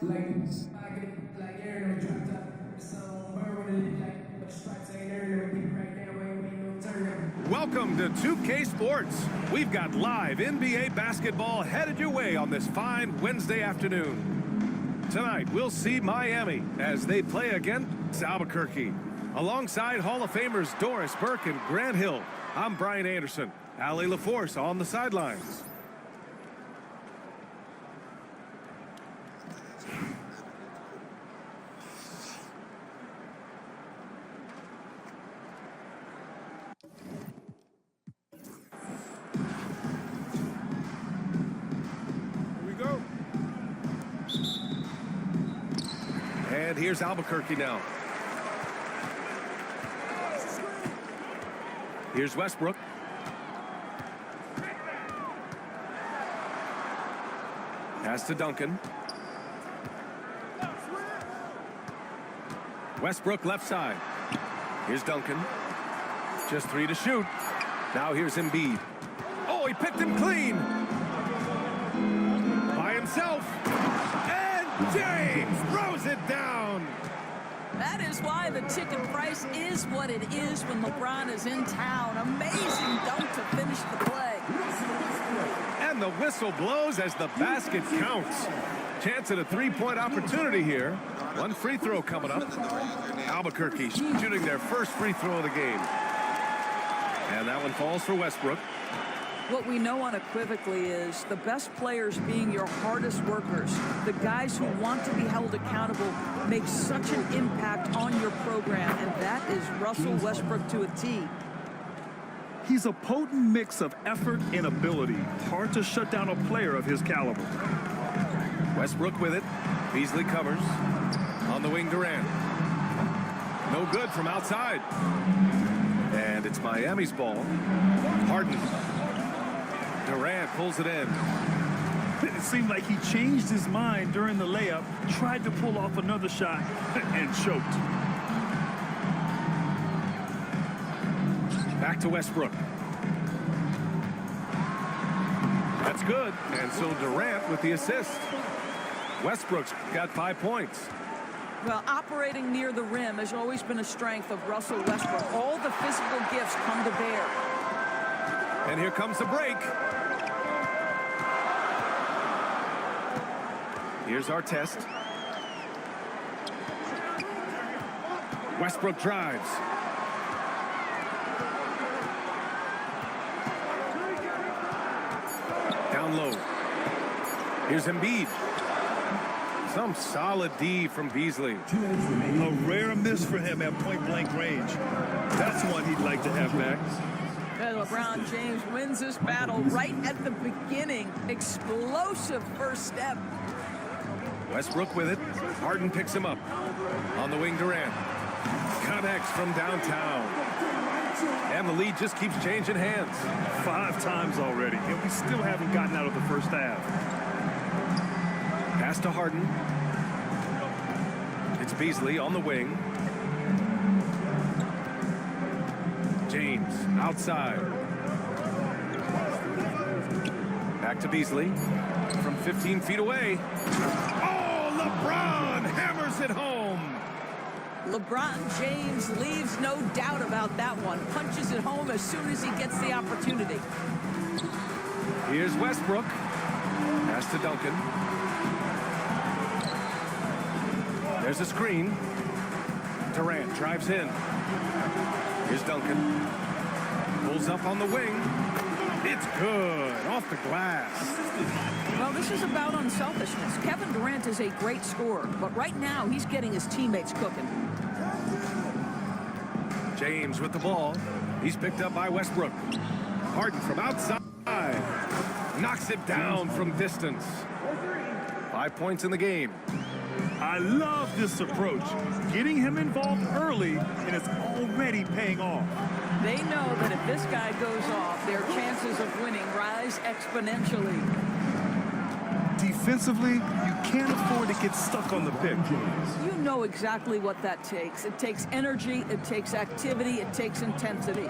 Welcome to 2K Sports. We've got live NBA basketball headed your way on this fine Wednesday afternoon. Tonight, we'll see Miami as they play against Albuquerque. Alongside Hall of Famers Doris Burke and Grant Hill, I'm Brian Anderson. Allie LaForce on the sidelines. And here's Albuquerque now. Here's Westbrook. Pass to Duncan. Westbrook left side. Here's Duncan. Just 3 to shoot. Now here's Embiid. Oh, he picked him clean. By himself. James throws it down. That is why the ticket price is what it is when LeBron is in town. Amazing dunk to finish the play. And the whistle blows as the basket counts. Chance at a three-point opportunity here. One free throw coming up. Albuquerque shooting their first free throw of the game. And that one falls for Westbrook. What we know unequivocally is the best players being your hardest workers, the guys who want to be held accountable, make such an impact on your program, and that is Russell Westbrook to a T. He's a potent mix of effort and ability. Hard to shut down a player of his caliber. Westbrook with it. Beasley covers. On the wing, Durant. No good from outside. And it's Miami's ball. Harden. Durant pulls it in. It seemed like he changed his mind during the layup, tried to pull off another shot, and choked. Back to Westbrook. That's good. And so Durant with the assist. Westbrook's got 5 points. Well, operating near the rim has always been a strength of Russell Westbrook. All the physical gifts come to bear. And here comes the break. Here's our test. Westbrook drives. Down low. Here's Embiid. Some solid D from Beasley. A rare miss for him at point-blank range. That's one he'd like to have back. And LeBron James wins this battle right at the beginning. Explosive first step. Westbrook with it. Harden picks him up. On the wing, Durant. Connects from downtown. And the lead just keeps changing hands. 5 times already, and we still haven't gotten out of the first half. Pass to Harden. It's Beasley on the wing. James outside. Back to Beasley from 15 feet away. Oh, LeBron hammers it home. LeBron James leaves no doubt about that one. Punches it home as soon as he gets the opportunity. Here's Westbrook. Pass to Duncan. There's a screen. Durant drives in. Here's Duncan. Pulls up on the wing. It's good. Off the glass. Well, this is about unselfishness. Kevin Durant is a great scorer, but right now he's getting his teammates cooking. James with the ball. He's picked up by Westbrook. Harden from outside. Knocks it down from distance. 5 points in the game. I love this approach. Getting him involved early, and it's already paying off. They know that if this guy goes off, their chances of winning rise exponentially. Defensively, you can't afford to get stuck on the pick. You know exactly what that takes. It takes energy, it takes activity, it takes intensity.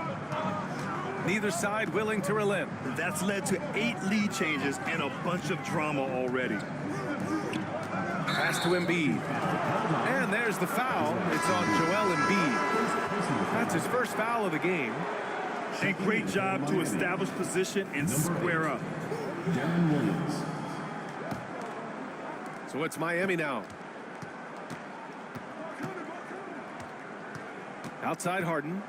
Neither side willing to relent. That's led to 8 lead changes and a bunch of drama already. Pass to Embiid. And there's the foul. It's on Joel Embiid. That's his first foul of the game. And great job to establish position and square up. So it's Miami now. Outside Harden.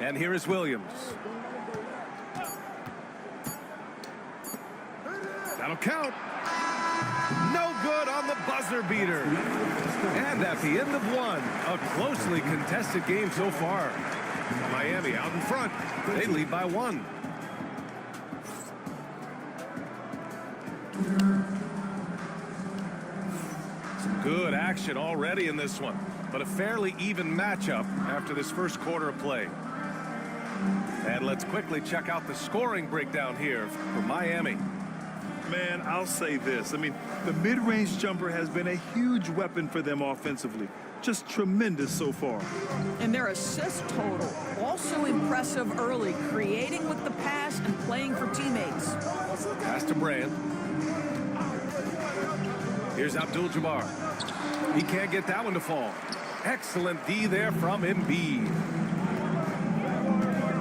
And here is Williams. That'll count. No good on the buzzer beater. And at the end of one, a closely contested game so far. Miami out in front. They lead by 1. Some good action already in this one, but a fairly even matchup after this first quarter of play. And let's quickly check out the scoring breakdown here for Miami. Man, I'll say this. I mean, the mid-range jumper has been a huge weapon for them offensively. Just tremendous so far. And their assist total, also impressive early, creating with the pass and playing for teammates. Pass to Brand. Here's Abdul-Jabbar. He can't get that one to fall. Excellent D there from Embiid.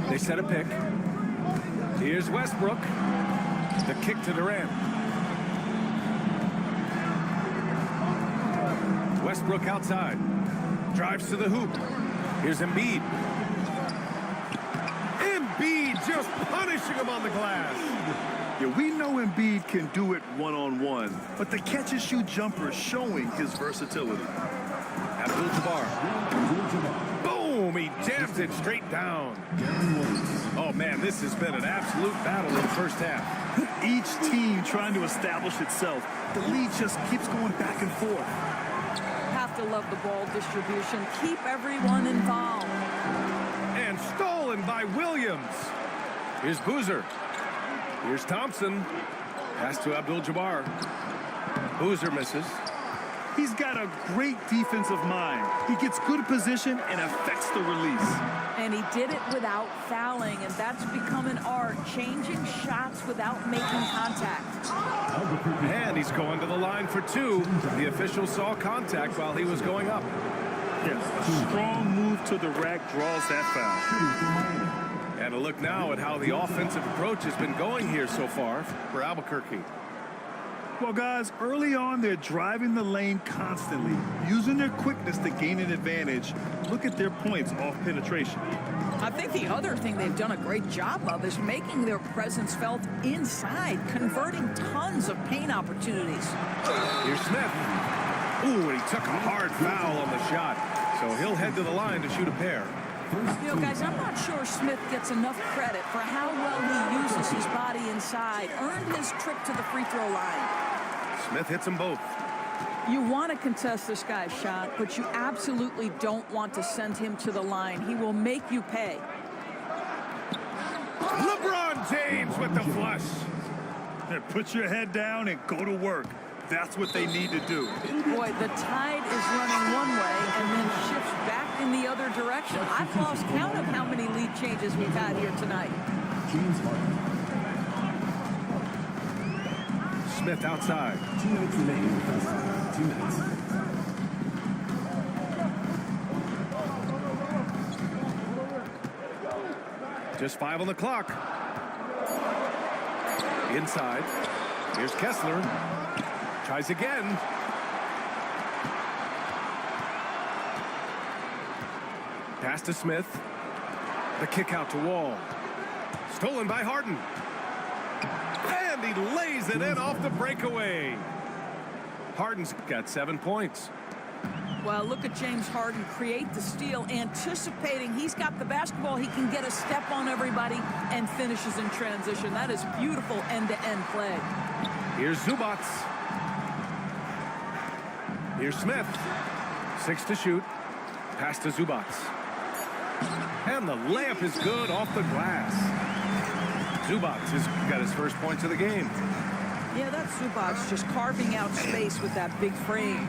They set a pick. Here's Westbrook. The kick to Durant. Westbrook outside. Drives to the hoop. Here's Embiid. Embiid just punishing him on the glass. Yeah, we know Embiid can do it one-on-one, but the catch-and-shoot jumper is showing his versatility. Abdul-Jabbar. Boom! He jams it straight down. Oh, man, this has been an absolute battle in the first half. Each team trying to establish itself. The lead just keeps going back and forth. Have to love the ball distribution. Keep everyone involved. And stolen by Williams. Here's Boozer. Here's Thompson. Pass to Abdul-Jabbar. Boozer misses. He's got a great defensive mind. He gets good position and affects the release. And he did it without fouling, and that's become an art, changing shots without making contact. And he's going to the line for 2. The official saw contact while he was going up. Yes, a strong move to the rack draws that foul. And a look now at how the offensive approach has been going here so far for Albuquerque. Well, guys, early on, they're driving the lane constantly, using their quickness to gain an advantage. Look at their points off penetration. I think the other thing they've done a great job of is making their presence felt inside, converting tons of paint opportunities. Here's Smith. Ooh, and he took a hard foul on the shot. So he'll head to the line to shoot a pair. You know, guys, I'm not sure Smith gets enough credit for how well he uses his body inside, earned his trip to the free throw line. Smith hits them both. You want to contest this guy's shot, but you absolutely don't want to send him to the line. He will make you pay. LeBron James with the flush. Put your head down and go to work. That's what they need to do. Boy, the tide is running one way and then shifts back in the other direction. I've lost count of how many lead changes we've had here tonight. Smith outside. 2 minutes remaining in the first half. 2 minutes. Just 5 on the clock. Inside. Here's Kessler. Tries again. Pass to Smith. The kick out to Wall. Stolen by Harden. And he lays it in off the breakaway. Harden's got 7 points. Well, look at James Harden create the steal, anticipating he's got the basketball. He can get a step on everybody and finishes in transition. That is beautiful end-to-end play. Here's Zubats. Here's Smith. 6 to shoot. Pass to Zubats. And the layup is good off the glass. Zubats has got his first points of the game. Yeah, that's Zubats just carving out space with that big frame.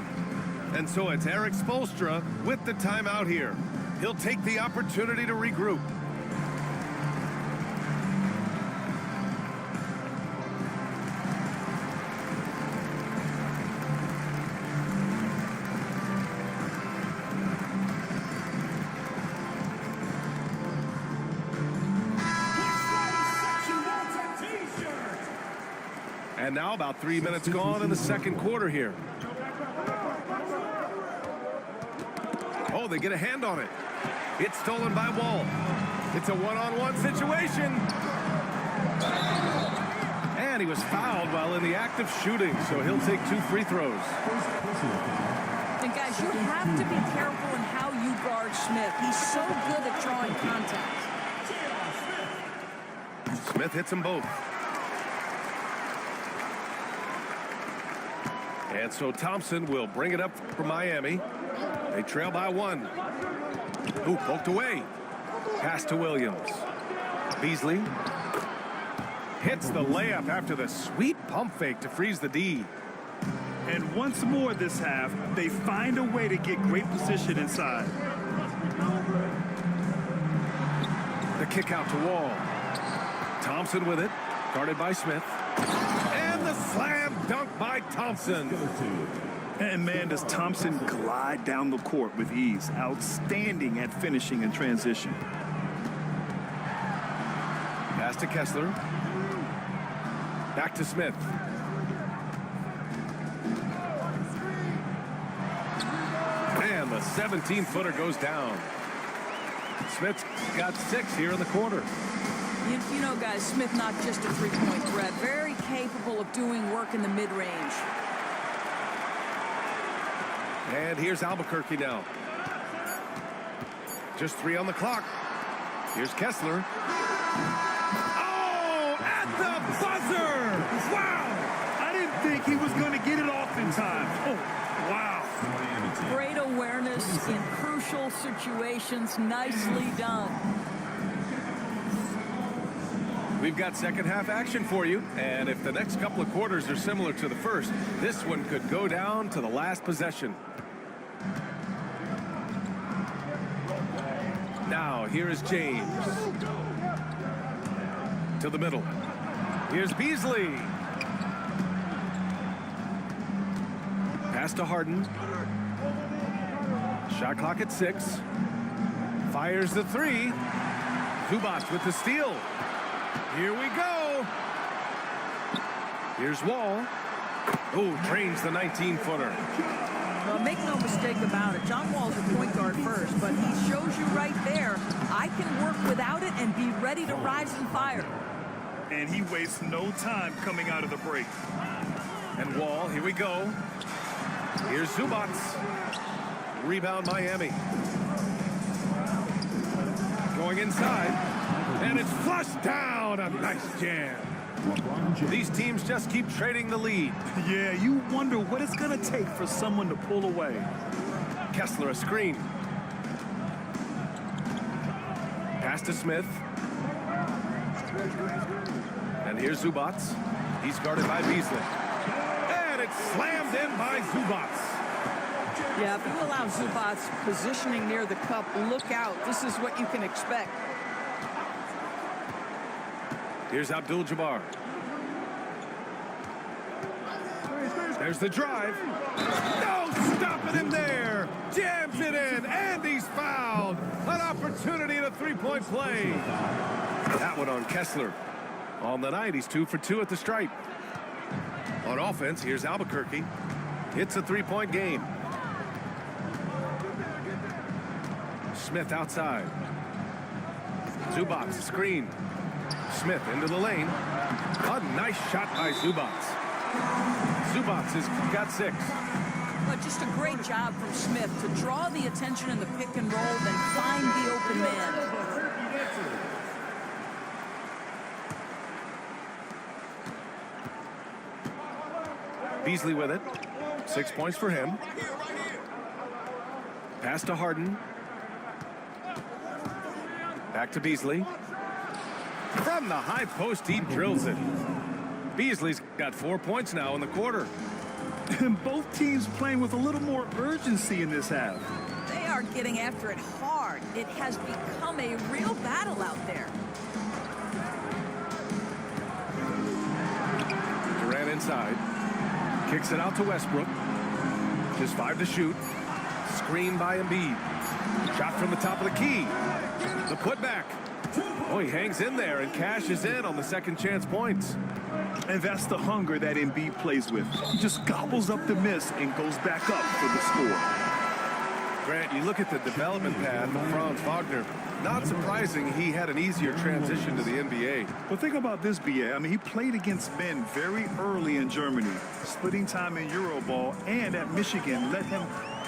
And so it's Eric Spoelstra with the timeout here. He'll take the opportunity to regroup. And now about 3 minutes gone in the second quarter here. Oh, they get a hand on it. It's stolen by Wall. It's a one-on-one situation. And he was fouled while in the act of shooting, so he'll take 2 free throws. And guys, you have to be careful in how you guard Smith. He's so good at drawing contact. Smith hits them both. And so Thompson will bring it up for Miami. They trail by 1. Ooh, poked away. Pass to Williams. Beasley hits the layup after the sweet pump fake to freeze the D. And once more this half, they find a way to get great position inside. The kick out to Wall. Thompson with it, guarded by Smith. And the slam dunk by Thompson. And man, does Thompson glide down the court with ease. Outstanding at finishing in transition. Pass to Kessler. Back to Smith. And the 17-footer goes down. Smith's got 6 here in the quarter. You know, guys, Smith not just a three-point threat. Very capable of doing work in the mid-range. And here's Albuquerque now. Just 3 on the clock. Here's Kessler. Oh, at the buzzer! Wow! I didn't think he was going to get it off in time. Oh, wow. Great awareness in crucial situations. Nicely done. We've got second half action for you. And if the next couple of quarters are similar to the first, this one could go down to the last possession. Now, here is James. To the middle. Here's Beasley. Pass to Harden. Shot clock at 6. Fires the 3. Zubac with the steal. Here we go. Here's Wall. Oh, trains the 19-footer. Well, make no mistake about it. John Wall's a point guard first, but he shows you right there, I can work without it and be ready to rise and fire. And he wastes no time coming out of the break. And Wall, here we go. Here's Zubac. Rebound Miami. Going inside. And it's flushed down. A nice jam. These teams just keep trading the lead. Yeah, you wonder what it's going to take for someone to pull away. Kessler a screen. Pass to Smith. And here's Zubac. He's guarded by Beasley. And it's slammed in by Zubac. Yeah, if you allow Zubac positioning near the cup, look out. This is what you can expect. Here's Abdul-Jabbar. There's the drive. No stopping him there. Jams it in, and he's fouled. An opportunity at a three-point play. That one on Kessler. On the night, he's 2 for 2 at the stripe. On offense, here's Albuquerque. It's a three-point game. Smith outside. Zubac screen. Smith into the lane. A nice shot by Zubac. Zubac has got 6. But just a great job from Smith to draw the attention in the pick and roll, then find the open man. Beasley with it. 6 points for him. Pass to Harden. Back to Beasley. From the high post, he drills it. Beasley's got 4 points now in the quarter. And both teams playing with a little more urgency in this half. They are getting after it hard. It has become a real battle out there. Durant inside. Kicks it out to Westbrook. Just 5 to shoot. Screen by Embiid. Shot from the top of the key. The putback. Oh, he hangs in there and cashes in on the second chance points. And that's the hunger that Embiid plays with. He just gobbles up the miss and goes back up for the score. Grant, you look at the development path of Franz Wagner. Not surprising he had an easier transition to the NBA. But think about this, B.A. I mean, he played against men very early in Germany, splitting time in Euroball, and at Michigan let him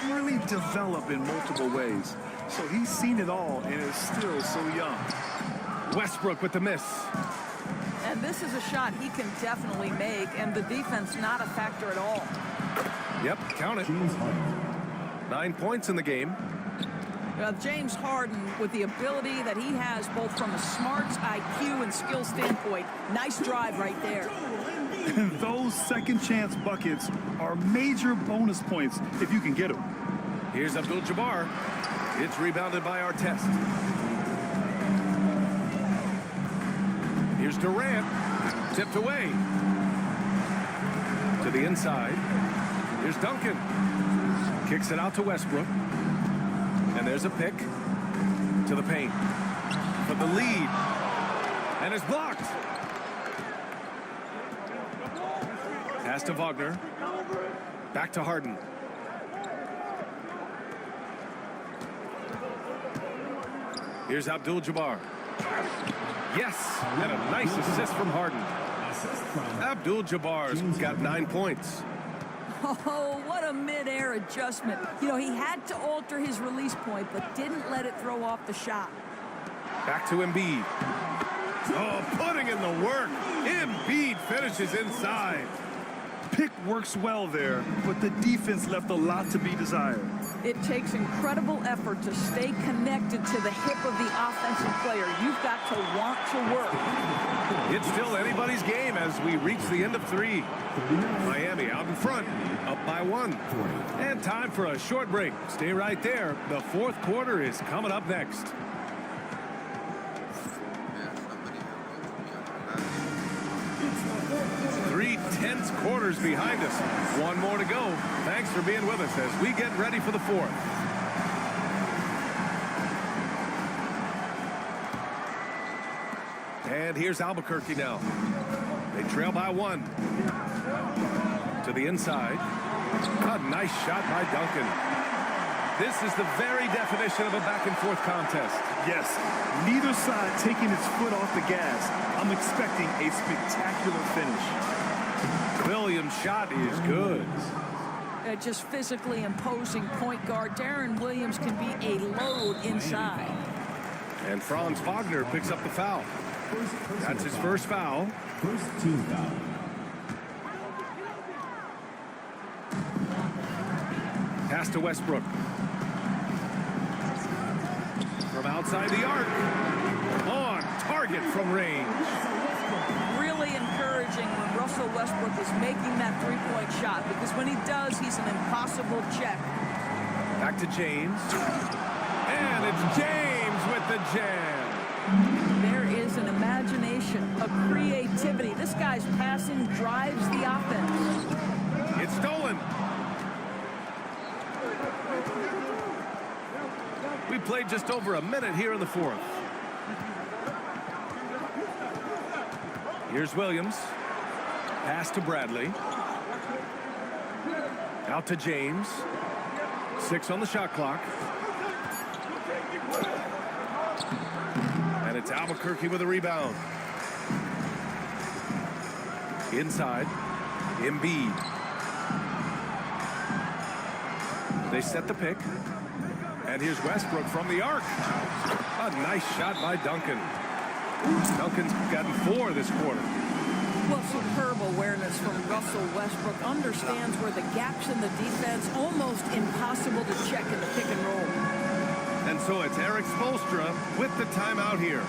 really develop in multiple ways. So he's seen it all and is still so young. Westbrook with the miss. And this is a shot he can definitely make, and the defense not a factor at all. Yep, count it. 9 points in the game. James Harden, with the ability that he has both from a smarts, IQ, and skill standpoint, nice drive right there. And those second chance buckets are major bonus points if you can get them. Here's Abdul-Jabbar. It's rebounded by Artest. Here's Durant. Tipped away. To the inside. Here's Duncan. Kicks it out to Westbrook. And there's a pick to the paint for the lead. And it's blocked. Pass to Wagner. Back to Harden. Here's Abdul-Jabbar. Yes, and a nice assist from Harden. Abdul-Jabbar's got 9 points. Oh, what a mid-air adjustment. You know, he had to alter his release point, but didn't let it throw off the shot. Back to Embiid. Oh, putting in the work. Embiid finishes inside. Pick works well there, but the defense left a lot to be desired. It takes incredible effort to stay connected to the hip of the offensive player. You've got to want to work. It's still anybody's game as we reach the end of 3. Miami out in front, up by 1. And time for a short break. Stay right there. The fourth quarter is coming up next. Three tense quarters behind us. One more to go. Thanks for being with us as we get ready for the fourth. And here's Albuquerque now. They trail by 1. To the inside. A nice shot by Duncan. This is the very definition of a back-and-forth contest. Yes, neither side taking its foot off the gas. I'm expecting a spectacular finish. Williams' shot is good. Just physically imposing point guard. Darren Williams can be a load inside. And Franz Wagner picks up the foul. That's his first foul. First team foul. Pass to Westbrook. From outside the arc. On target from range. Really encouraging when Russell Westbrook is making that three-point shot, because when he does, he's an impossible check. Back to James. And it's James with the jam. There is an imagination, a creativity. This guy's passing drives the offense. It's stolen. We played just over a minute here in the fourth. Here's Williams. Pass to Bradley. Out to James. 6 on the shot clock. And it's Albuquerque with a rebound. Inside. Embiid. They set the pick. And here's Westbrook from the arc. A nice shot by Duncan. Duncan's gotten 4 this quarter. Well, superb awareness from Russell Westbrook. Understands where the gaps in the defense, almost impossible to check in the pick and roll. And so it's Eric Spoelstra with the timeout here.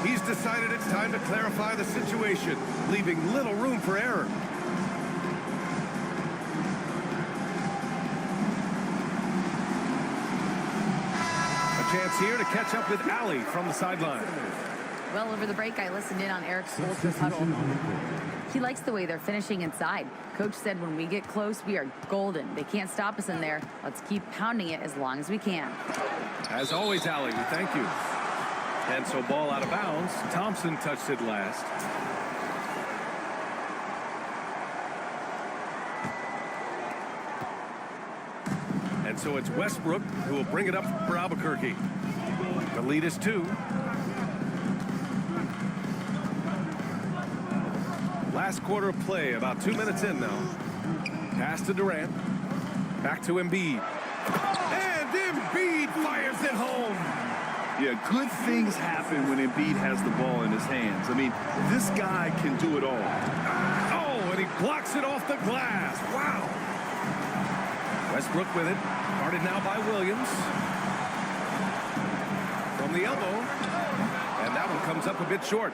He's decided it's time to clarify the situation, leaving little room for error. Chance here to catch up with Allie from the sideline. Well, over the break, I listened in on Eric Spoelstra's huddle. He likes the way they're finishing inside. Coach said when we get close, we are golden. They can't stop us in there. Let's keep pounding it as long as we can. As always, Allie, we thank you. And so ball out of bounds. Thompson touched it last. And so it's Westbrook who will bring it up for Albuquerque. The lead is 2. Last quarter of play, about 2 minutes in now. Pass to Durant. Back to Embiid. And Embiid fires it home. Yeah, good things happen when Embiid has the ball in his hands. I mean, this guy can do it all. Oh, and he blocks it off the glass. Wow. Westbrook with it. Guarded now by Williams. From the elbow. And that one comes up a bit short.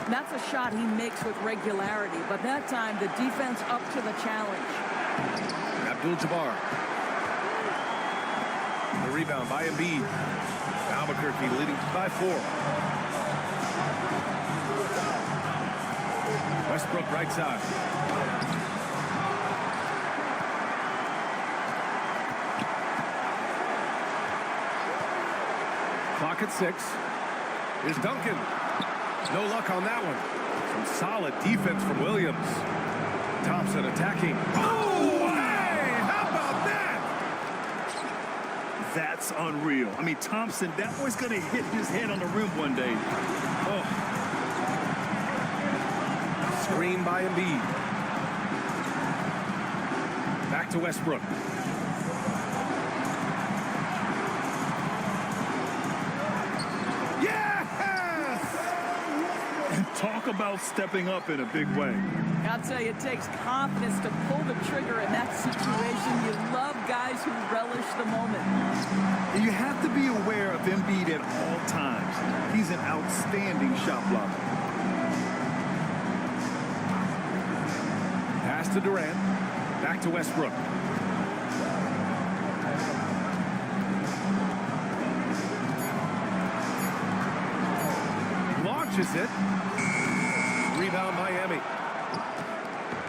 That's a shot he makes with regularity, but that time the defense up to the challenge. Abdul-Jabbar. The rebound by Embiid. Albuquerque leading by 4. Westbrook right side. Clock at 6. Here's Duncan. No luck on that one. Some solid defense from Williams. Thompson attacking. Oh, hey! How about that? That's unreal. I mean, Thompson, that boy's going to hit his head on the rim one day. Oh. Screen by Embiid. Back to Westbrook. Talk about stepping up in a big way. I'll tell you, it takes confidence to pull the trigger in that situation. You love guys who relish the moment. You have to be aware of Embiid at all times. He's an outstanding shot blocker. Pass to Durant. Back to Westbrook. Launches it. Rebound Miami.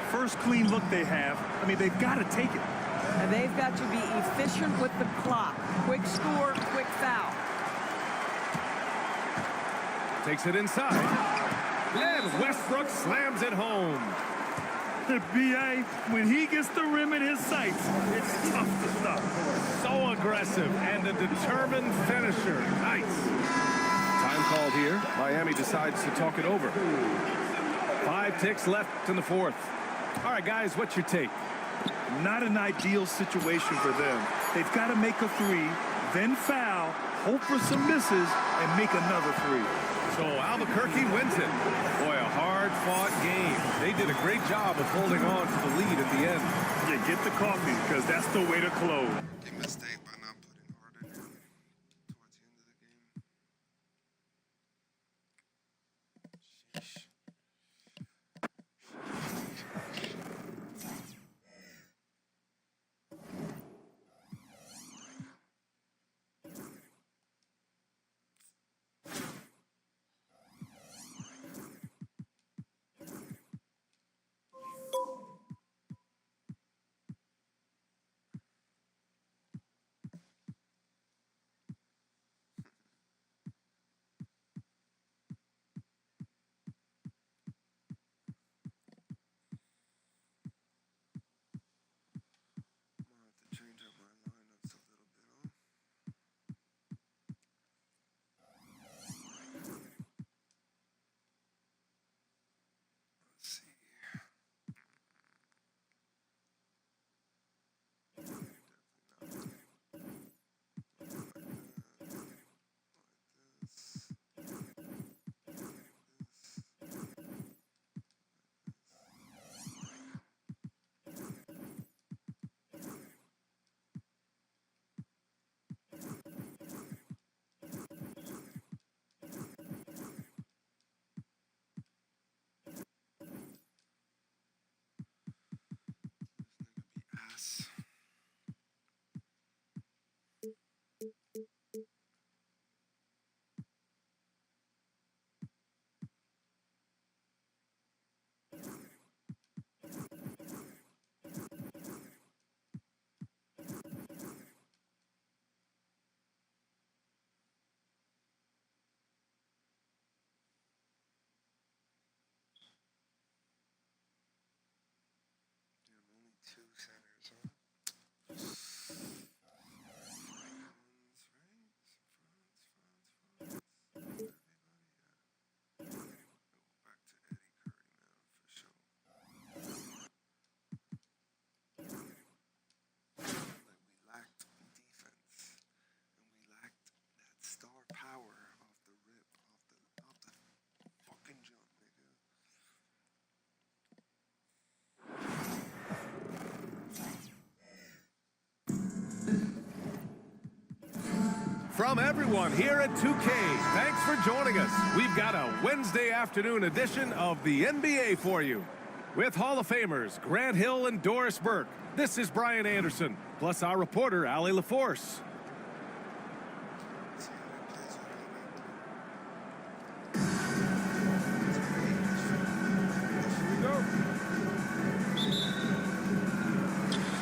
First clean look they have. I mean, they've got to take it. And they've got to be efficient with the clock. Quick score, quick foul. Takes it inside. And Westbrook slams it home. The B.A., when he gets the rim in his sights, it's tough to stop. So aggressive and a determined finisher. Nice. Time called here. Miami decides to talk it over. 5 ticks left in the 4th. All right, guys, what's your take? Not an ideal situation for them. They've got to make a 3, then foul, hope for some misses, and make another 3. So Albuquerque wins it. Boy, a hard-fought game. They did a great job of holding on to the lead at the end. Yeah, get the coffee, because that's the way to close. Mistake by not putting Harden in towards the end of the game. Sheesh. from everyone here at 2K. Thanks for joining us. We've got a Wednesday afternoon edition of the NBA for you. With Hall of Famers Grant Hill and Doris Burke, this is Brian Anderson, plus our reporter, Allie LaForce.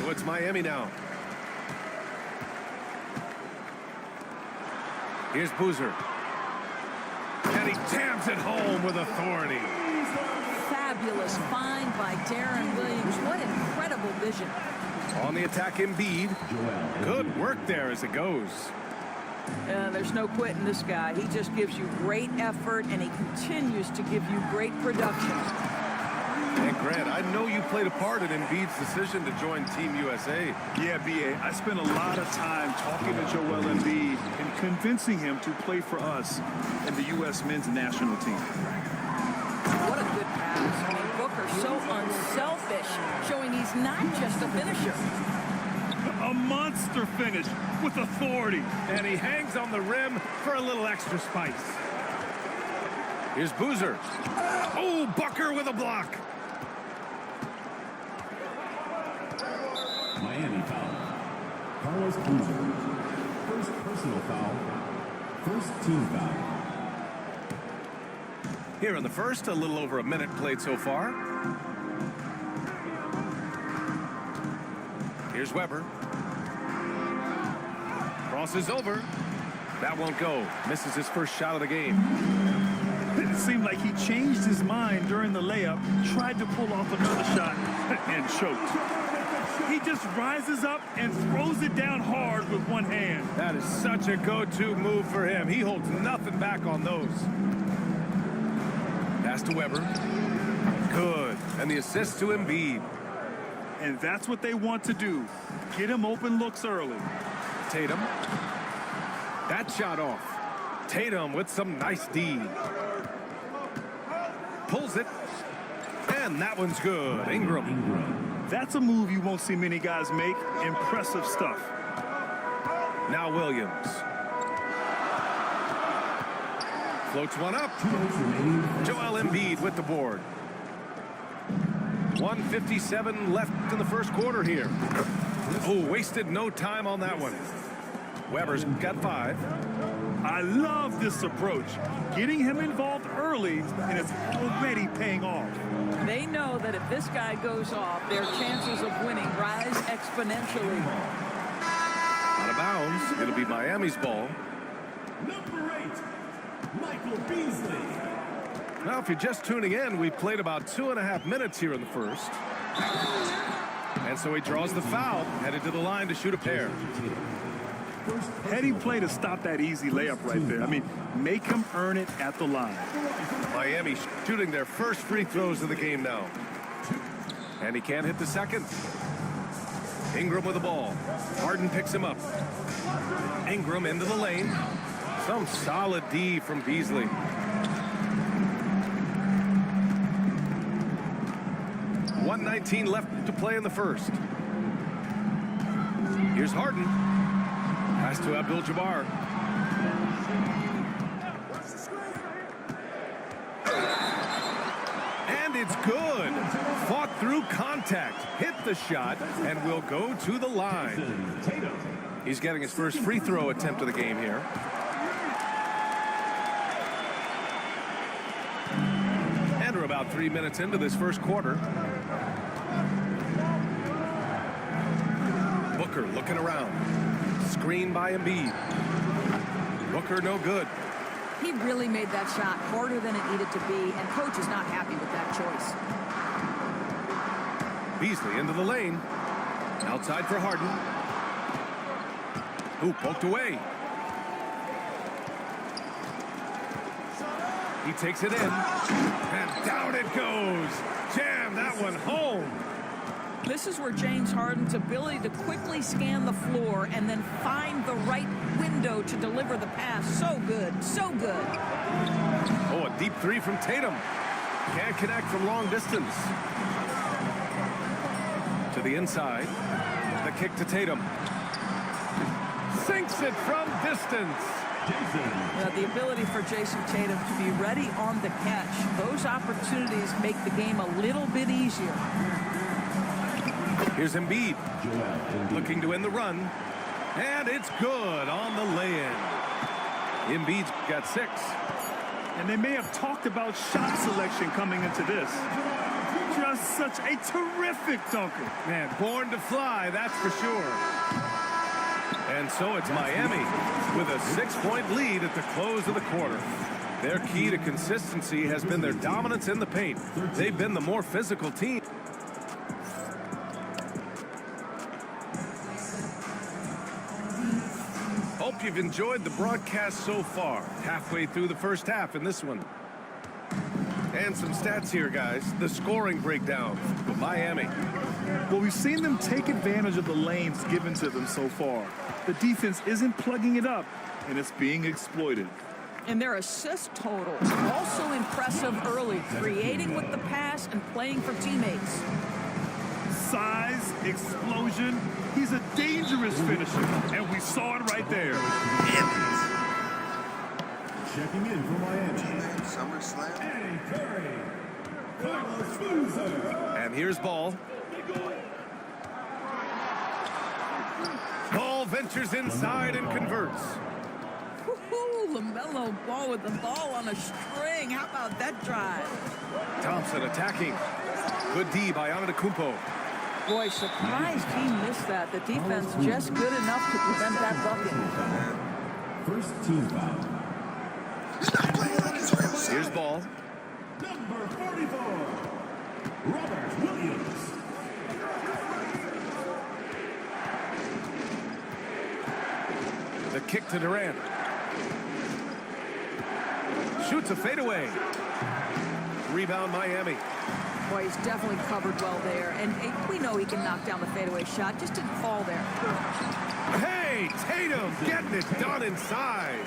So it's Miami now. Here's Boozer. And he jams it home with authority. Fabulous find by Darren Williams. What incredible vision. On the attack, Embiid. Good work there as it goes. There's no quitting this guy. He just gives you great effort, and he continues to give you great production. And Grant, I know you played a part in Embiid's decision to join Team USA. Yeah, B.A., I spent a lot of time talking to Joel Embiid and convincing him to play for us in the U.S. men's national team. What a good pass. I mean, Booker's so unselfish, showing he's not just a finisher. A monster finish with authority. And he hangs on the rim for a little extra spice. Here's Boozer. Oh, Booker with a block. Miami foul. Carlos Boozer. First personal foul. First team foul. Here in the first, a little over a minute played so far. Here's Weber. Crosses over. That won't go. Misses his first shot of the game. It seemed like he changed his mind during the layup, tried to pull off another shot, and choked. He just rises up and throws it down hard with one hand. That is such a go-to move for him. He holds nothing back on those. Pass to Weber. Good. And the assist to Embiid. And that's what they want to do. Get him open looks early. Tatum. That shot off. Tatum with some nice D. Pulls it. And that one's good. Ingram. That's a move you won't see many guys make. Impressive stuff. Now Williams. Floats one up. Joel Embiid with the board. 1:57 left in the first quarter here. Oh, wasted no time on that one. Weber's got 5. I love this approach. Getting him involved early, and it's already paying off. They know that if this guy goes off, their chances of winning rise exponentially. Out of bounds. It'll be Miami's ball. Number 8, Michael Beasley. Now, if you're just tuning in, we've played about 2.5 minutes here in the first. And so he draws the foul, headed to the line to shoot a pair. Heady play to stop that easy layup right there. I mean, make him earn it at the line. Miami shooting their first free throws of the game now. And he can't hit the second. Ingram with the ball. Harden picks him up. Ingram into the lane. Some solid D from Beasley. .119 left to play in the first. Here's Harden. Pass to Abdul-Jabbar. And it's good. Fought through contact. Hit the shot and will go to the line. He's getting his first free throw attempt of the game here. And we're about 3 minutes into this first quarter. Booker looking around. Screen by Embiid. Booker no good. He really made that shot harder than it needed to be, and coach is not happy with that choice. Beasley into the lane. Outside for Harden. Ooh, poked away. He takes it in. And down it goes. Jam that one home. This is where James Harden's ability to quickly scan the floor and then find the right window to deliver the pass. So good, so good. Oh, a deep three from Tatum. Can't connect from long distance. To the inside. The kick to Tatum. Sinks it from distance. The ability for Jason Tatum to be ready on the catch. Those opportunities make the game a little bit easier. Here's Embiid. Looking to end the run. And it's good on the lay-in. Embiid's got 6. And they may have talked about shot selection coming into this. Just such a terrific dunker. Man, born to fly, that's for sure. And so it's Miami with a 6-point lead at the close of the quarter. Their key to consistency has been their dominance in the paint. They've been the more physical team. Hope you've enjoyed the broadcast so far. Halfway through the first half in this one. And some stats here, guys. The scoring breakdown for Miami. Well, we've seen them take advantage of the lanes given to them so far. The defense isn't plugging it up, and it's being exploited. And their assist total also impressive early, creating with the pass and playing for teammates. Size, explosion. He's a dangerous finisher, and we saw it right there. Checking in for Miami. SummerSlam. And here's Ball. Ball ventures inside and converts. LaMelo Ball with the ball on a string. How about that drive? Thompson attacking. Good D by Antetokounmpo. Boy, surprised he missed that. The defense just good enough to prevent that bucket. First team foul. He's not playing like his real self. Here's Ball. Number 44, Robert Williams. The kick to Durant. Shoots a fadeaway. Rebound Miami. Boy, he's definitely covered well there. And we know he can knock down the fadeaway shot. Just didn't fall there. Hey, Tatum getting it done inside.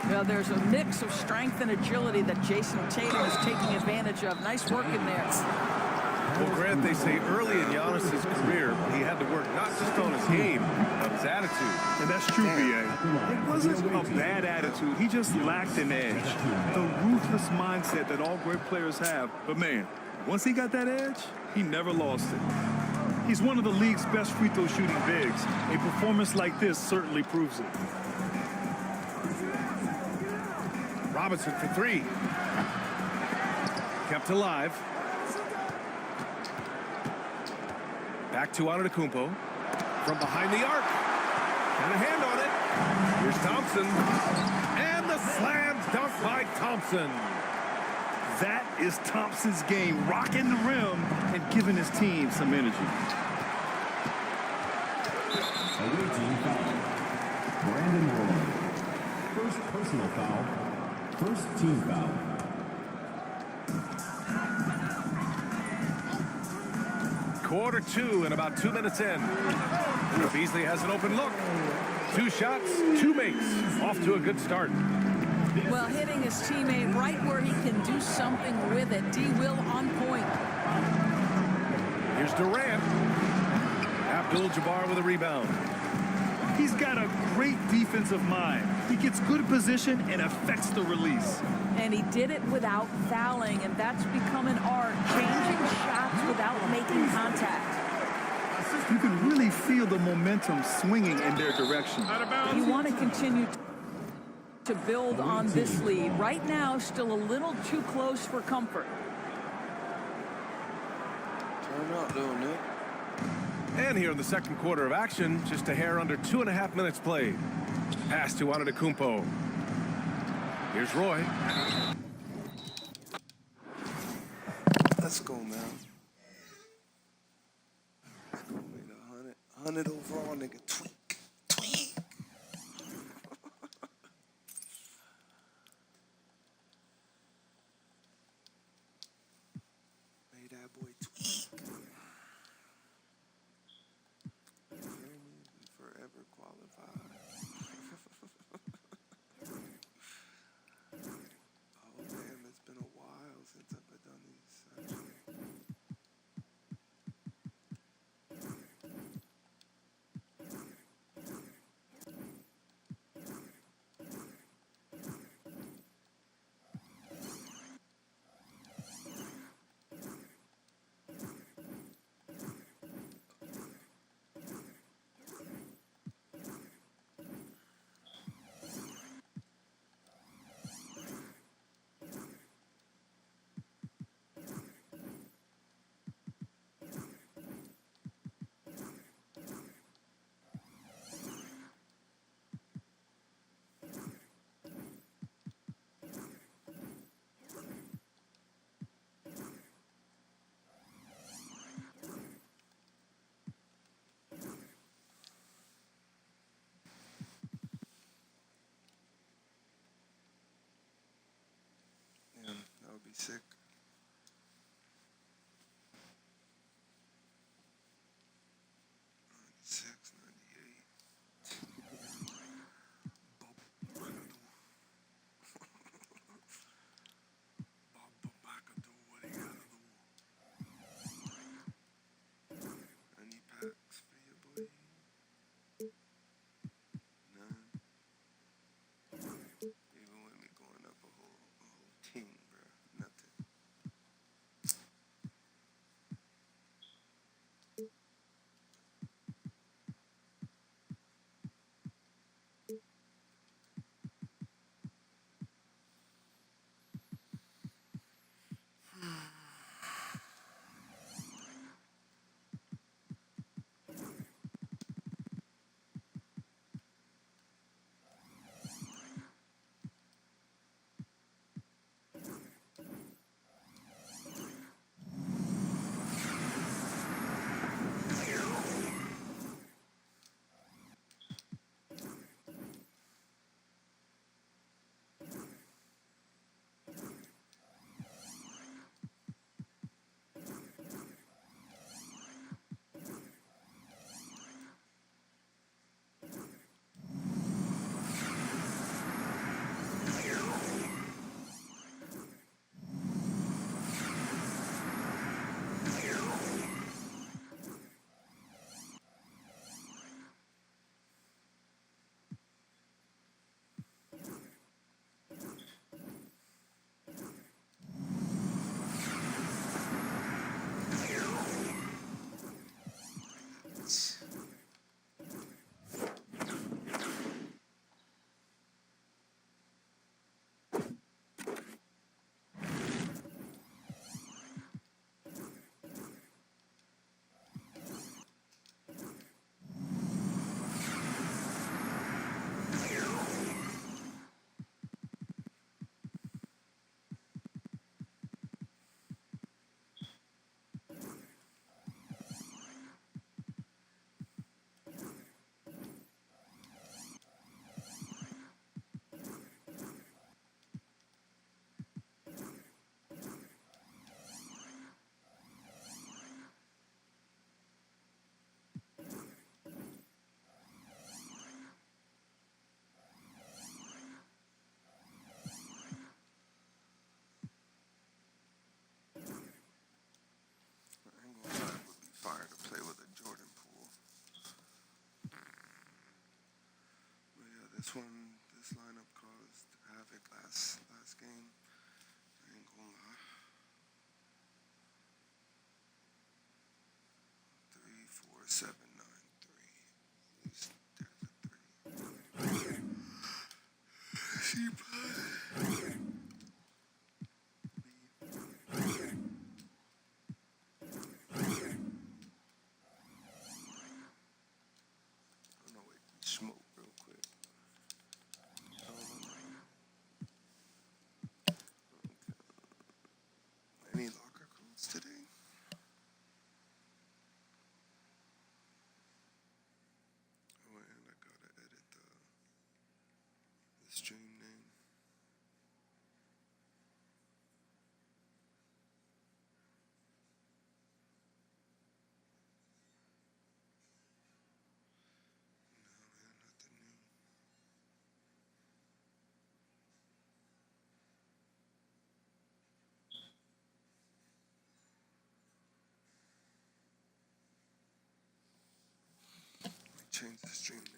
Well, there's a mix of strength and agility that Jason Tatum is taking advantage of. Nice work in there. Well, Grant, they say early in Giannis's career, he had to work not just on his game, but his attitude. And that's true, B.A. It wasn't a bad attitude. He just lacked an edge. The ruthless mindset that all great players have. But, man, once he got that edge, he never lost it. He's one of the league's best free throw shooting bigs. A performance like this certainly proves it. Robinson for 3. Kept alive. Back to Antetokounmpo. From behind the arc. Got a hand on it. Here's Thompson. And the slam dunk by Thompson. That is Thompson's game, rocking the rim and giving his team some energy. Away team foul. Brandon Roy. First personal foul. First team foul. Quarter 2 and about 2 minutes in. Beasley has an open look. 2 shots, 2 makes. Off to a good start. Well, hitting his teammate right where he can do something with it. D. Will on point. Here's Durant. Abdul-Jabbar with a rebound. He's got a great defensive mind. He gets good position and affects the release. And he did it without fouling, and that's become an art. Changing shots without making contact. You can really feel the momentum swinging in their direction. You want to continue to build on this lead. Right now, still a little too close for comfort. Turn up, little Nick. And here in the second quarter of action, just a hair under 2.5 minutes played. Pass to Antetokounmpo. Here's Roy. Let's go, man. Let's go, make 100 overall, nigga. Tweak. Made that boy tweak. You hear me? We forever qualified. Oh, damn, it's been a while since I've done these. sick. 96, 98. What he gotta do? Any packs for your boy? None. Even with me going up a whole team, bro. Nothing. Fire to play with a Jordan pool. But yeah, this lineup caused havoc last game. I ain't gonna lie. 3, 4, 7, 9, 3. At least there's a 3. She smoke real quick. Any locker codes today? Oh, and I gotta edit the stream name. No, man, nothing new. Change the stream name.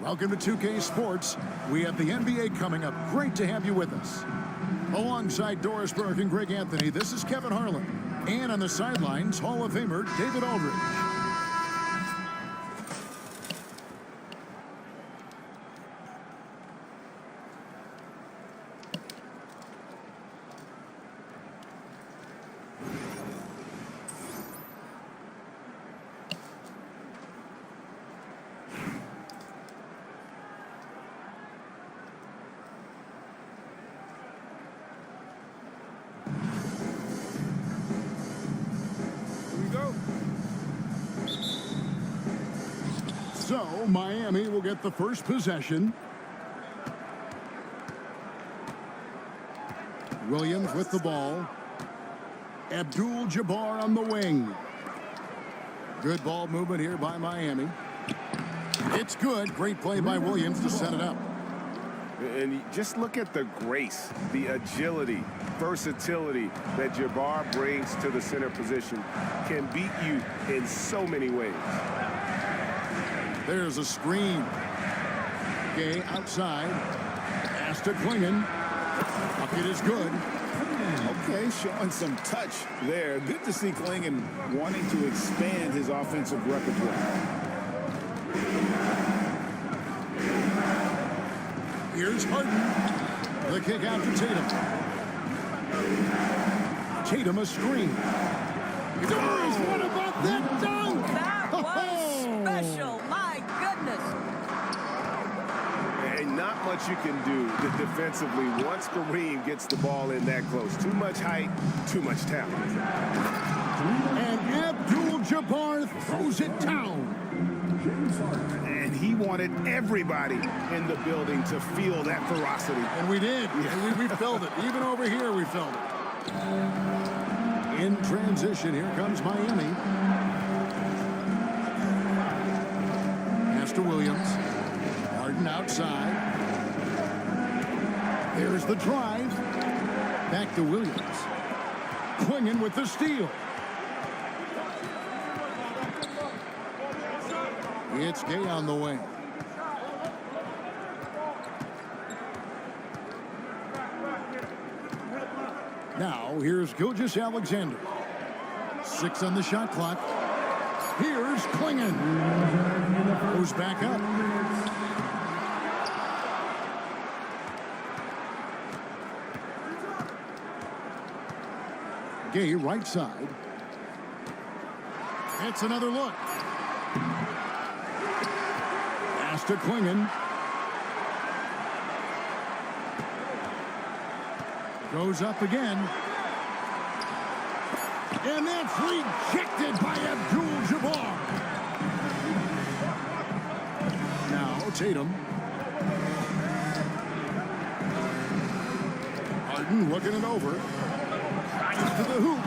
Welcome to 2K Sports. We have the NBA coming up. Great to have you with us. Alongside Doris Burke and Greg Anthony, this is Kevin Harlan. And on the sidelines, Hall of Famer David Aldridge. So, Miami will get the first possession. Williams with the ball. Abdul-Jabbar on the wing. Good ball movement here by Miami. It's good. Great play by Williams to set it up. And just look at the grace, the agility, versatility that Jabbar brings to the center position. Can beat you in so many ways. There's a screen. Gay outside. Pass to Klingon. Bucket is good. Okay, showing some touch there. Good to see Klingon wanting to expand his offensive repertoire. Here's Harden. The kick out to Tatum. Tatum a screen. Doris, what about that dunk? That was special. My goodness. And not much you can do defensively once Kareem gets the ball in that close. Too much height, too much talent. And Abdul-Jabbar throws it down. And he wanted everybody in the building to feel that ferocity. And we did. Yeah. We felt it. Even over here, we felt it. In transition, here comes Miami. Pass to Williams. Harden outside. There's the drive. Back to Williams. Klingon with the steal. It's Gay on the wing. Now, here's Gilgeous-Alexander. 6 on the shot clock. Here's Klingon. Goes back up. Gay right side. It's another look. Pass to Klingon. Goes up again. And that's rejected by Abdul-Jabbar. Now Tatum. Harden looking it over. Drives to the hoop.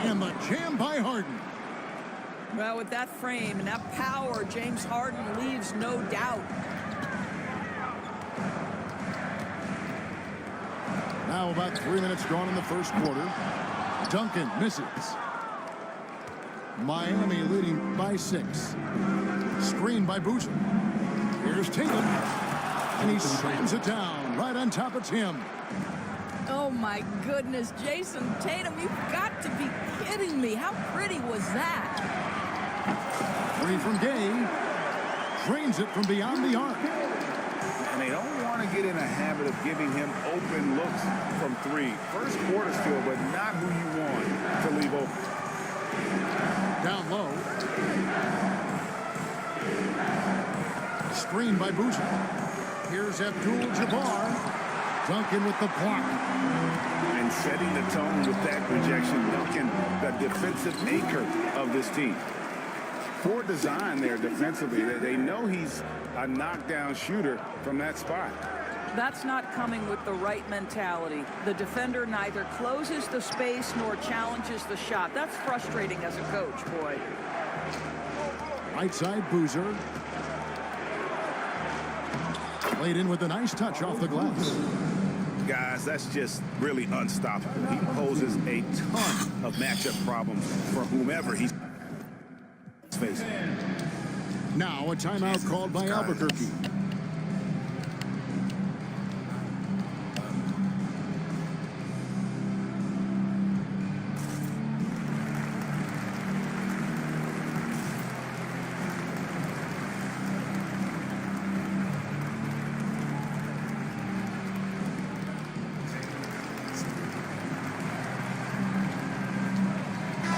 And the jam by Harden. Well, with that frame and that power, James Harden leaves no doubt. Now about 3 minutes gone in the first quarter. Duncan misses. Miami leading by 6. Screen by Boozer. Here's Tatum. And he slams it down right on top of Tim. Oh, my goodness. Jason Tatum, you've got to be kidding me. How pretty was that? 3 from Gay. Drains it from beyond the arc. And they don't want to get in a habit of giving him open looks from 3. First quarter still, but not who you want to leave open. Down low. Screen by Boozer. Here's Abdul-Jabbar. Duncan with the block. And setting the tone with that rejection. Duncan, the defensive anchor of this team. Poor design there defensively. They know he's a knockdown shooter from that spot. That's not coming with the right mentality. The defender neither closes the space nor challenges the shot. That's frustrating as a coach, boy. Right side, Boozer. Played in with a nice touch off the glass. guys, that's just really unstoppable. He poses a ton of matchup problems for whomever he's facing. Now a timeout called by Albuquerque.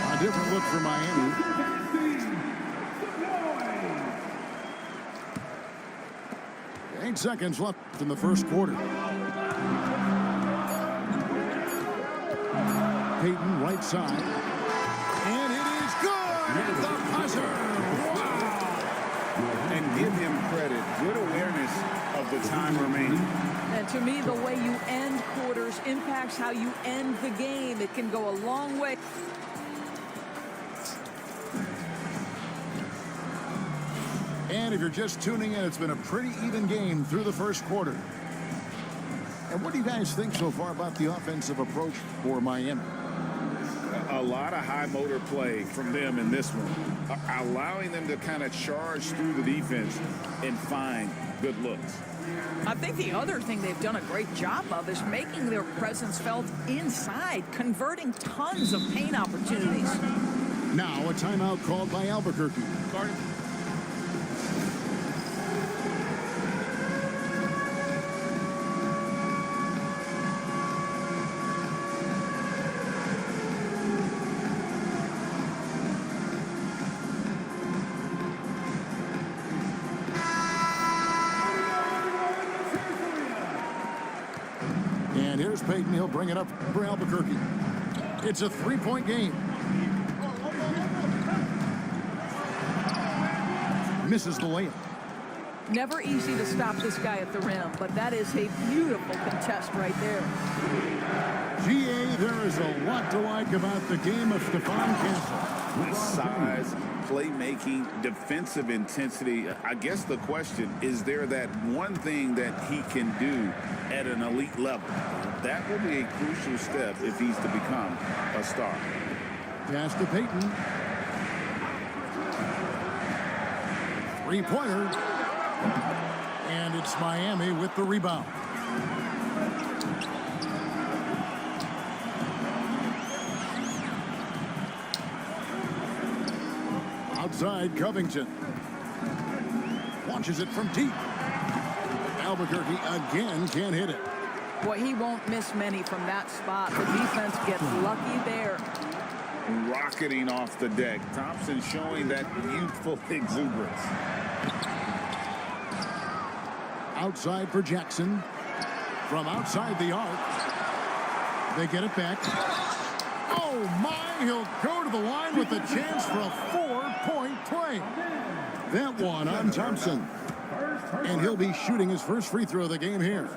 A different look for Miami. 8 seconds left in the first quarter. Peyton, right side. And it is good! The buzzer! Wow! And give him credit. Good awareness of the time remaining. And to me, the way you end quarters impacts how you end the game. It can go a long way. And if you're just tuning in, it's been a pretty even game through the first quarter. And what do you guys think so far about the offensive approach for Miami? A lot of high motor play from them in this one, allowing them to kind of charge through the defense and find good looks. I think the other thing they've done a great job of is making their presence felt inside, converting tons of paint opportunities. Now a timeout called by Albuquerque. And here's Peyton. He'll bring it up for Albuquerque. It's a three-point game. Misses the layup. Never easy to stop this guy at the rim, but that is a beautiful contest right there. GA, there is a lot to like about the game of Stephon Castle. Size, playmaking, defensive intensity. I guess the question, is there that one thing that he can do at an elite level? That will be a crucial step if he's to become a star. Pass to Peyton. Three-pointer. And it's Miami with the rebound. Outside, Covington. Launches it from deep. Albuquerque again can't hit it. Boy, he won't miss many from that spot. The defense gets lucky there. Rocketing off the deck. Thompson showing that youthful exuberance. Outside for Jackson. From outside the arc. They get it back. Oh, my. He'll go to the line with a chance for a four-point play. That one on Thompson. And he'll be shooting his first free throw of the game here.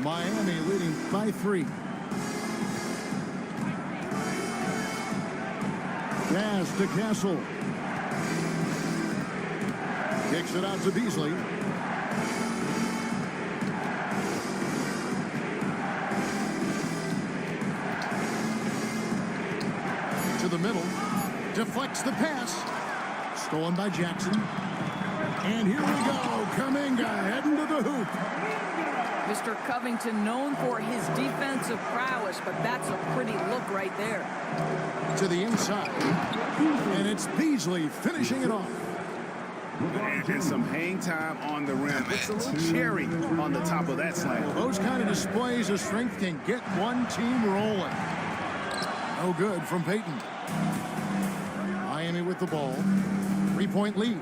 Miami leading by 3. Pass to Castle. Kicks it out to Beasley. To the middle. Deflects the pass. Stolen by Jackson. And here we go. Kuminga heading to the hoop. Mr. Covington known for his defensive prowess, but that's a pretty look right there. To the inside. And it's Beasley finishing it off. And some hang time on the rim. It's a little cherry on the top of that slam. Those kind of displays of strength can get one team rolling. No good from Peyton. Miami with the ball. 3-point lead.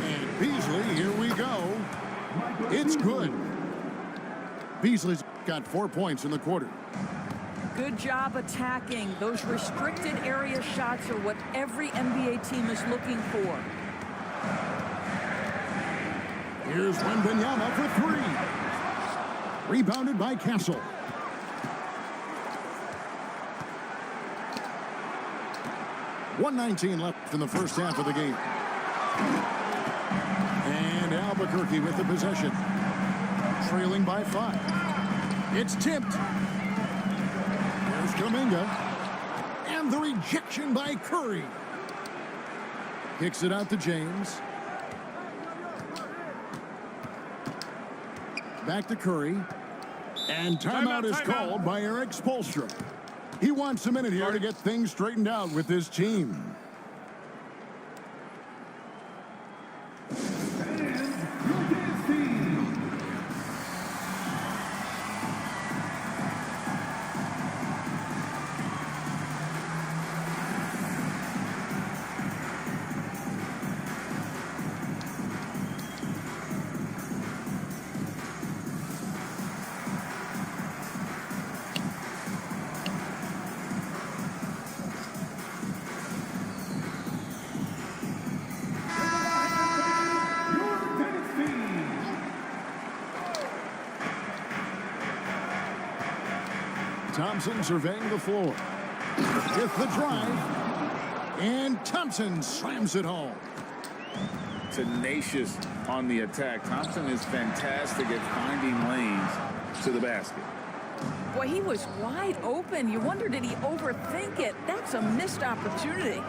And Beasley, here we go. It's good. Beasley's got 4 points in the quarter. Good job attacking. Those restricted area shots are what every NBA team is looking for. Here's Wembanyama for 3. Rebounded by Castle. .119 left in the first half of the game. And Albuquerque with the possession. Trailing by 5. It's tipped. There's Kuminga. And the rejection by Curry. Kicks it out to James. Back to Curry. And timeout is called by Eric Spoelstra. He wants a minute here to get things straightened out with his team. Thompson surveying the floor. With the drive. And Thompson slams it home. Tenacious on the attack. Thompson is fantastic at finding lanes to the basket. Boy, he was wide open. You wonder, did he overthink it? That's a missed opportunity.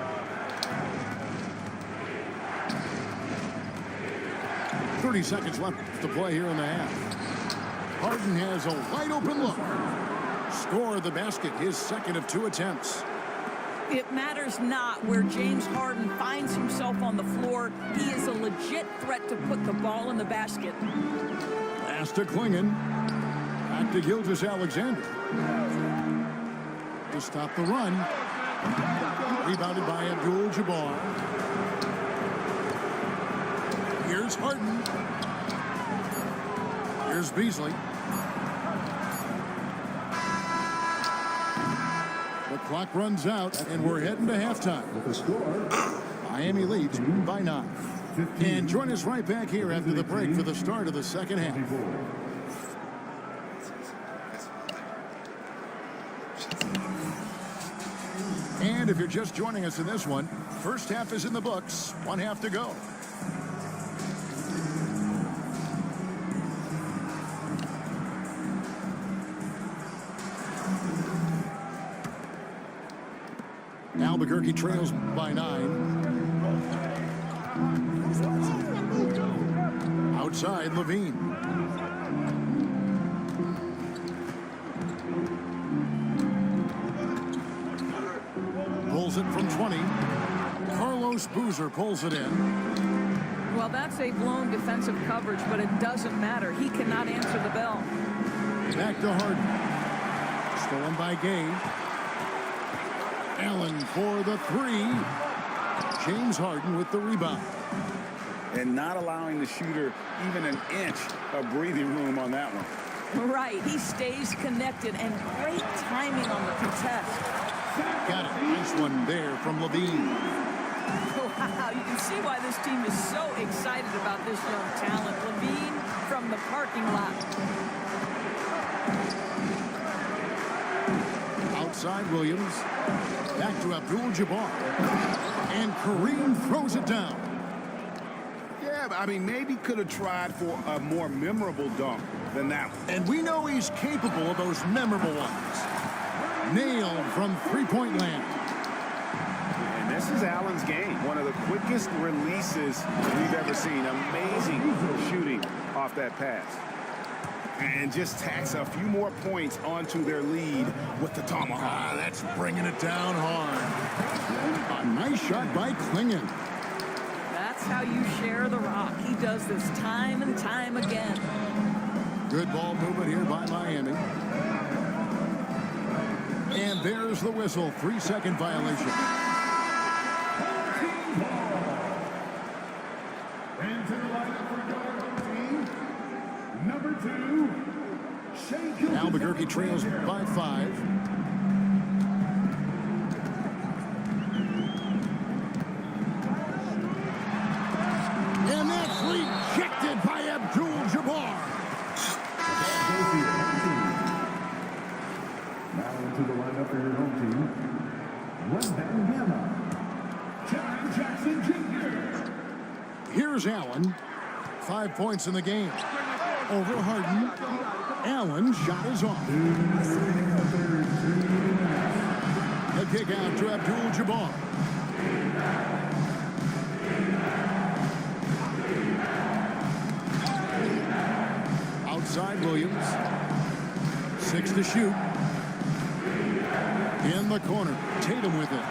.30 seconds left to play here in the half. Harden has a wide open look. Score the basket, his second of 2 attempts. It matters not where James Harden finds himself on the floor. He is a legit threat to put the ball in the basket. Pass to Klingon. Back to Gilgeous-Alexander. To stop the run. Rebounded by Abdul-Jabbar. Here's Harden. Here's Beasley. The clock runs out, and we're heading to halftime. Miami leads by 9. And join us right back here after the break for the start of the second half. And if you're just joining us in this one, first half is in the books. 1 half to go. Albuquerque trails by 9. Outside, Levine. Pulls it from 20. Carlos Boozer pulls it in. Well, that's a blown defensive coverage, but it doesn't matter. He cannot answer the bell. Back to Harden. Stolen by Gay. Allen for the 3. James Harden with the rebound. And not allowing the shooter even an inch of breathing room on that one. Right. He stays connected, and great timing on the contest. Got it. Nice one there from Levine. Wow. You can see why this team is so excited about this young talent. Levine from the parking lot. Outside Williams. Back to Abdul-Jabbar. And Kareem throws it down. Yeah, I mean, maybe could have tried for a more memorable dunk than that one. And we know he's capable of those memorable ones. Nailed from three-point land. And this is Allen's game. One of the quickest releases we've ever seen. Amazing shooting off that pass. And just tacks a few more points onto their lead with the tomahawk. That's bringing it down hard. A nice shot by Klingon. That's how you share the rock. He does this time and time again. Good ball movement here by Miami. And there's the whistle. 3-second violation. Into the lineup for your team, number 2, Shea. Albuquerque trails by 5. And that's rejected by Abdul-Jabbar. Now into the lineup for your home team, WeThemOnes, Jackson Jr. Here's Allen. 5 points in the game. Over Harden. Allen's shot is off. The kick out to Abdul-Jabbar. Outside Williams. 6 to shoot. In the corner. Tatum with it.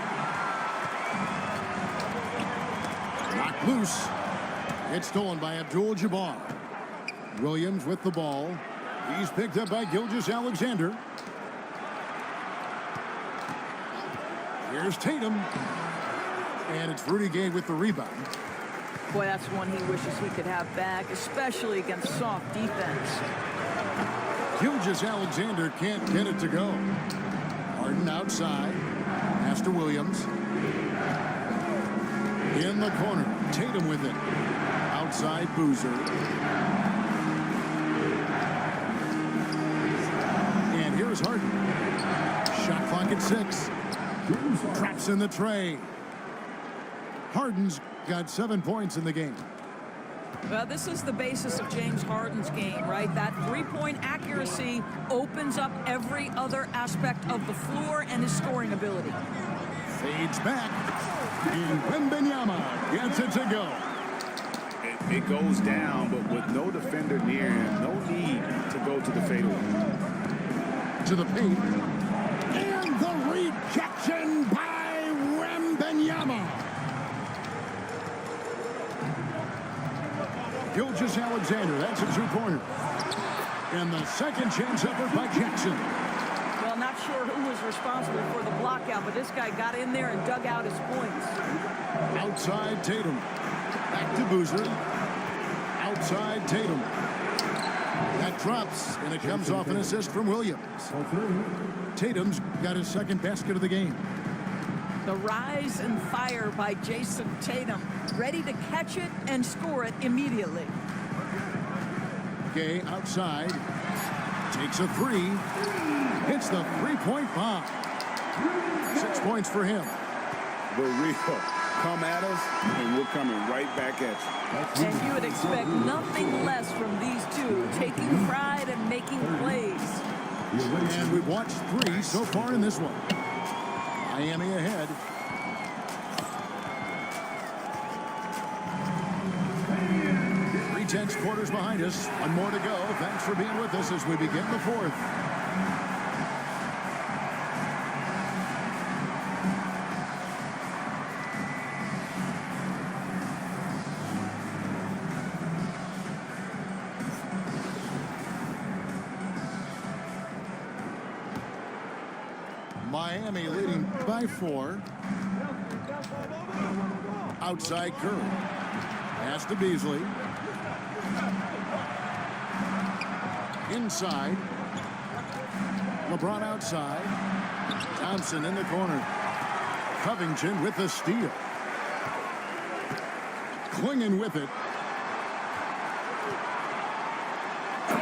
Knocked loose. It's stolen by Abdul-Jabbar. Williams with the ball. He's picked up by Gilgeous-Alexander. Here's Tatum. And it's Rudy Gay with the rebound. Boy, that's one he wishes he could have back, especially against soft defense. Gilgeous-Alexander can't get it to go. Harden outside. Pass to Williams. In the corner. Tatum with it. Outside Boozer. And here's Harden. Shot clock at 6. Traps in the tray. Harden's got 7 points in the game. Well, this is the basis of James Harden's game, right? That three-point accuracy opens up every other aspect of the floor and his scoring ability. Fades back. And Wembanyama gets it to go. It goes down, but with no defender near him, no need to go to the fadeaway. To the paint. And the rejection by Wembanyama. Gilgeous-Alexander, that's a two-pointer. And the second chance effort by Jackson. Well, not sure who was responsible for the block out, but this guy got in there and dug out his points. Outside Tatum. Back to Boozer. Outside Tatum. That drops, and it comes off an assist from Williams. Tatum's got his second basket of the game. The rise and fire by Jason Tatum, ready to catch it and score it immediately. Gay outside. Takes a three. Hits the three-point bomb. 6 points for him. The real. Come at us, and we're coming right back at you. And you would expect nothing less from these two, taking pride and making plays. And we've watched 3 so far in this one. Miami ahead. Three-tenths quarters behind us. One more to go. Thanks for being with us as we begin the fourth. Miami leading by 4. Outside Curry. Pass to Beasley. Inside. LeBron outside. Thompson in the corner. Covington with the steal. Clinging with it.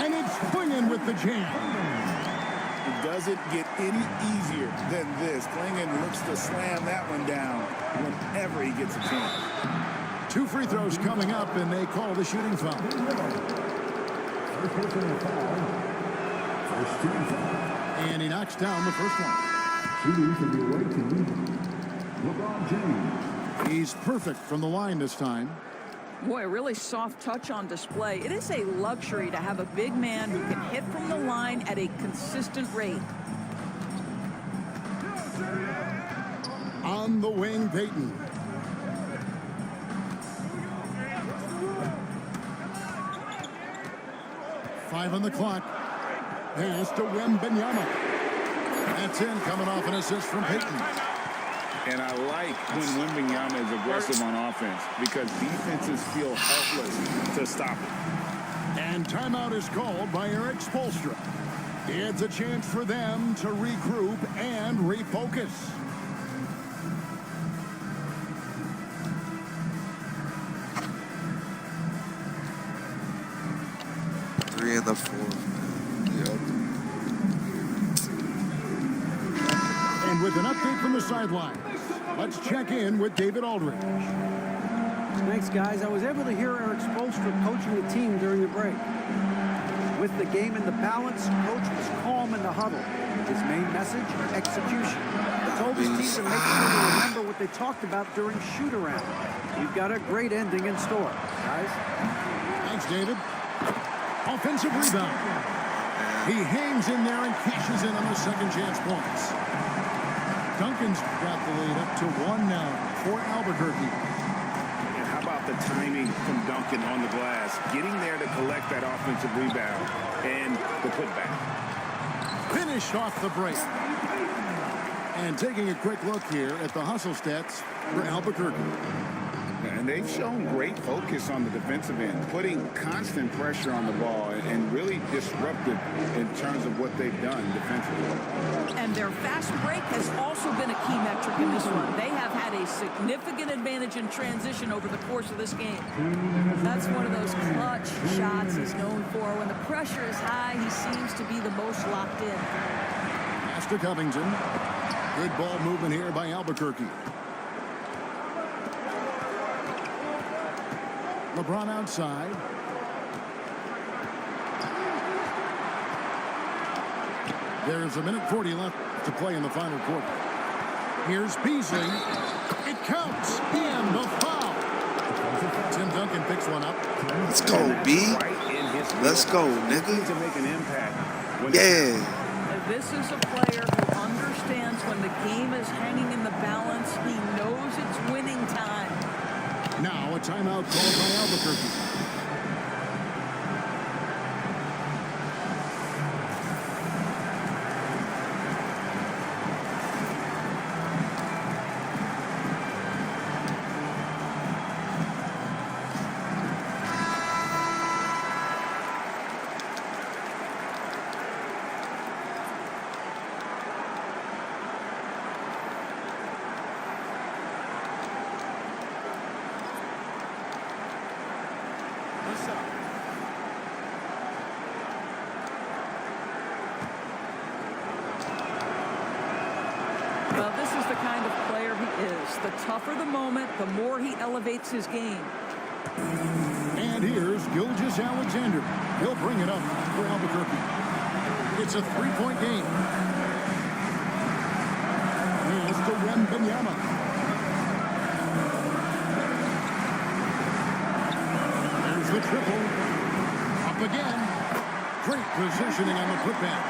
And it's Clinging with the jam. It doesn't get any easier than this. Klingon looks to slam that one down whenever he gets a chance. 2 free throws coming up, and they call the shooting foul. And he knocks down the first one. Shooting for the away team, LeBron James. He's perfect from the line this time. Boy, a really soft touch on display. It is a luxury to have a big man who can hit from the line at a consistent rate. On the wing, Peyton. Five on the clock. Pass to Wembanyama. That's in, coming off an assist from Peyton. And I like when Wembanyama is aggressive on offense because defenses feel helpless to stop it. And timeout is called by Eric Spoelstra. It's a chance for them to regroup and refocus. Three in the fourth. Yep. And with an update from the sideline, let's check in with David Aldridge. Thanks, guys. I was able to hear Eric Spoelstra coaching the team during the break. With the game in the balance, Coach was calm in the huddle. His main message, execution. He told his team to make sure to remember what they talked about during shoot-around. We've got a great ending in store, guys. Thanks, David. Offensive rebound. He hangs in there and cashes in on those second chance points. Duncan's got the lead up to 1 now for Albuquerque. And how about the timing from Duncan on the glass? Getting there to collect that offensive rebound and the putback. Finished off the break. And taking a quick look here at the hustle stats for Albuquerque. And they've shown great focus on the defensive end, putting constant pressure on the ball and really disruptive in terms of what they've done defensively. And their fast break has also been a key metric in this one. They have had a significant advantage in transition over the course of this game. That's one of those clutch shots he's known for. When the pressure is high, he seems to be the most locked in. Master Covington. Good ball movement here by Albuquerque. LeBron outside. There's 1:40 left to play in the final quarter. Here's Beasley. It counts. And the foul. Tim Duncan picks one up. Let's go, B. Let's go, nigga. To make an impact. Yeah. This is a player who understands when the game is hanging in the balance. He knows it's winning time. Now a timeout called by Albuquerque. Well, this is the kind of player he is. The tougher the moment, the more he elevates his game. And here's Gilgeous Alexander. He'll bring it up for Albuquerque. It's a three-point game. Here's to Wembanyama. There's the triple. Up again. Great positioning on the putback.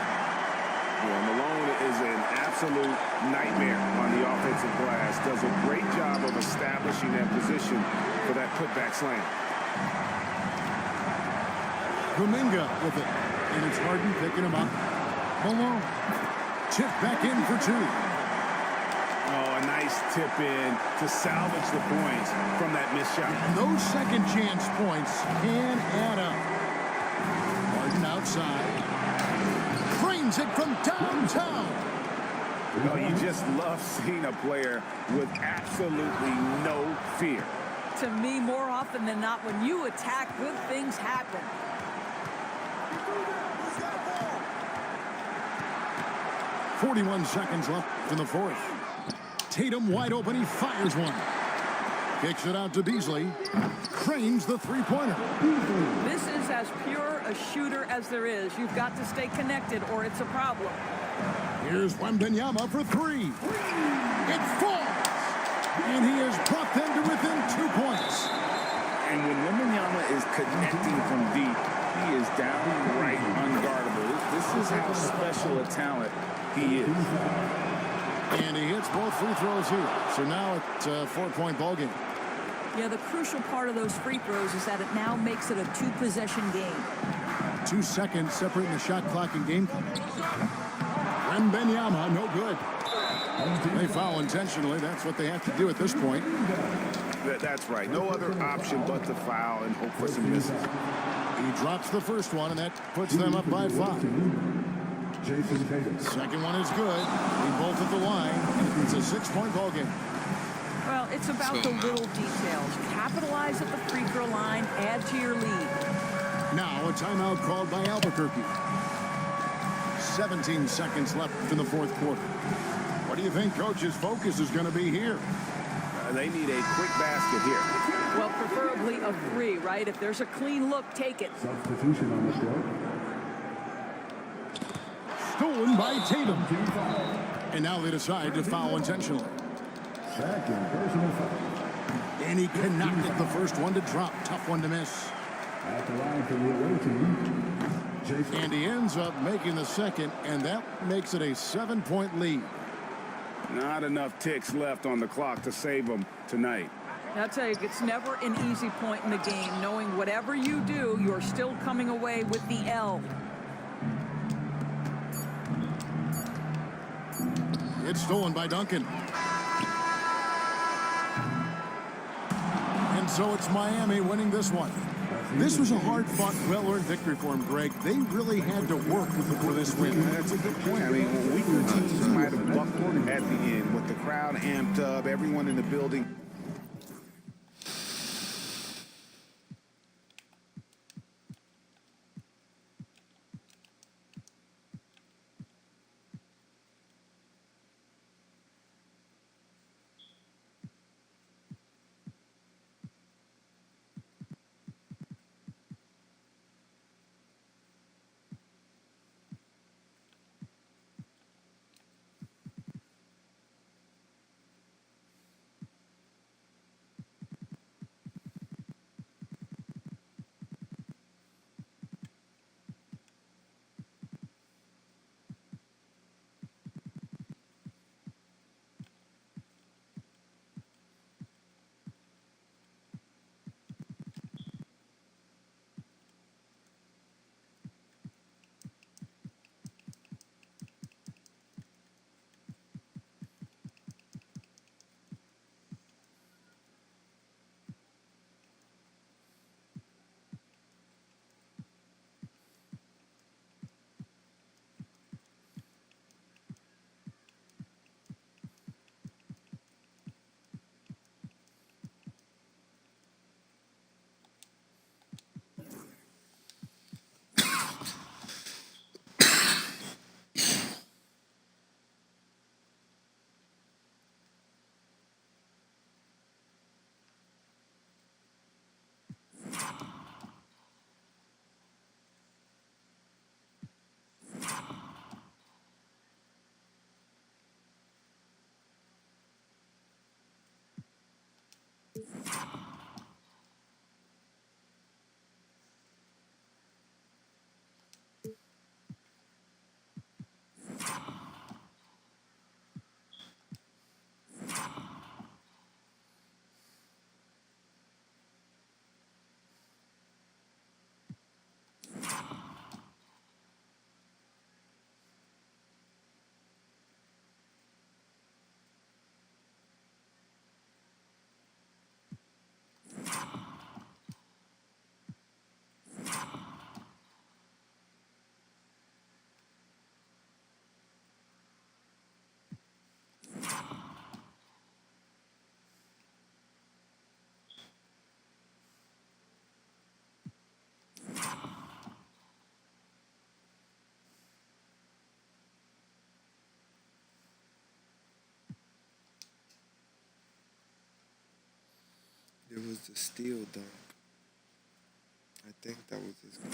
Well, Malone is an absolute nightmare on the offensive glass. Does a great job of establishing that position for that putback slam. Kuminga with it. And it's Harden picking him up. Malone. Tip back in for two. Oh, a nice tip in to salvage the points from that missed shot. And those second chance points can add up. Harden outside. Frames it from downtown. Oh, you just love seeing a player with absolutely no fear. To me, more often than not, when you attack, good things happen. .41 seconds left in the fourth. Tatum wide open. He fires one. Kicks it out to Beasley. Cranes the three-pointer. This is as pure a shooter as there is. You've got to stay connected or it's a problem. Here's Wembanyama for three. It falls. And he has brought them to within 2 points. And when Wembanyama is connecting from deep, he is downright unguardable. This is how special a talent he is. And he hits both free throws here. So now it's a 4-point ball game. Yeah, the crucial part of those free throws is that it now makes it a two-possession game. 2 seconds separating the shot clock and game clock. Wembanyama, no good. They foul intentionally. That's what they have to do at this point. That's right. No other option but to foul and hope for some misses. He drops the first one, and that puts them up by 5. Second one is good. We both at the line. It's a 6-point ball game. Well, it's about the little details. Capitalize at the free throw line. Add to your lead. Now a timeout called by Albuquerque. 17 seconds left in the fourth quarter. What do you think Coach's focus is going to be here? They need a quick basket here. Well, preferably a 3, right? If there's a clean look, take it. Substitution on the field. Stolen by Tatum. And now they decide to foul intentionally. Second personal foul. And he cannot get the first one to drop. Tough one to miss. At the line for the away team, Jason. And he ends up making the second, and that makes it a 7-point lead. Not enough ticks left on the clock to save them tonight. I'll tell you, it's never an easy point in the game, knowing whatever you do, you're still coming away with the L. It's stolen by Duncan. And so it's Miami winning this one. This was a hard-fought, well-earned victory for him, Greg. They really had to work for this win. That's a good point. I mean, weaker teams might have buckled at the end with the crowd amped up, everyone in the building. There was the steal dunk. I think that was his goal.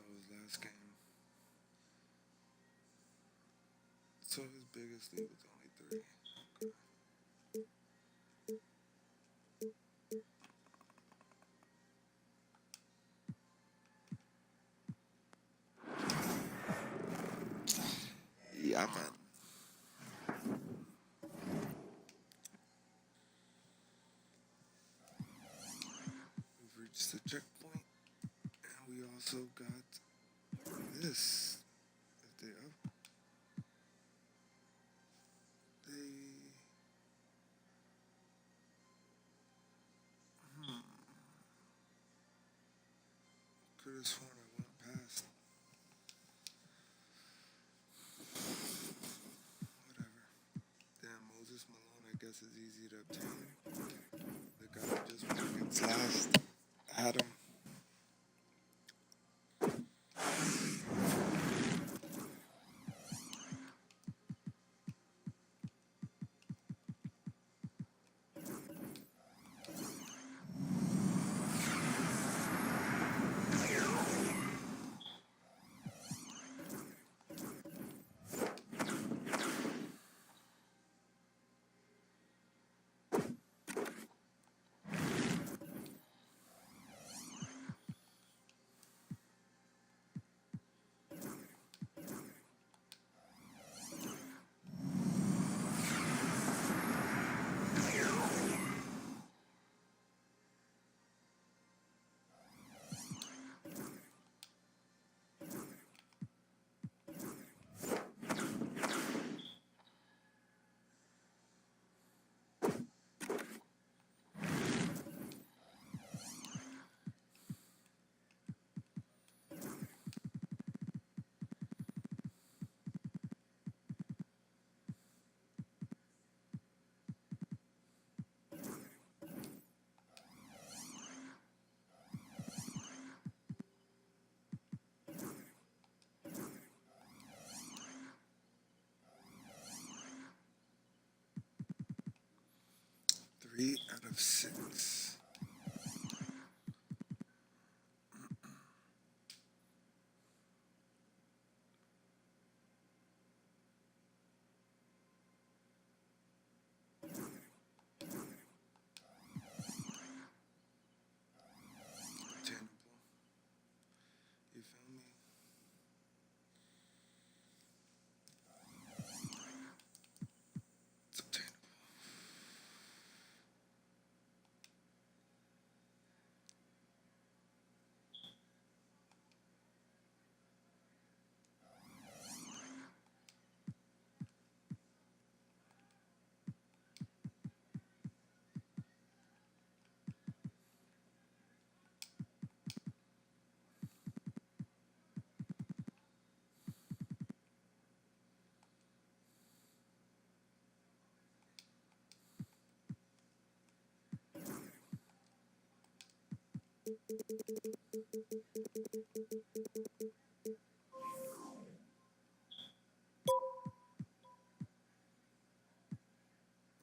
was last game. So his biggest lead was only 3. Okay. Yeah, man. We've reached the checkpoint, and we also got this. If they up, they could have sworn I went past. Whatever. Damn, Moses Malone, I guess, is easy to obtain. The guy who just went against last had him. Three out of 6. Attainable. You feel me? It's obtainable.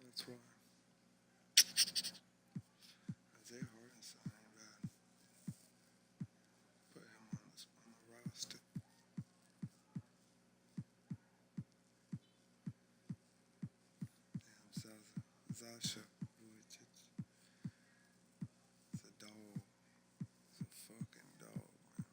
That's why. Isaiah Hardenson ain't bad. Put him on the roster. Damn, Zasha Vujic. It's a dog. It's a fucking dog, man.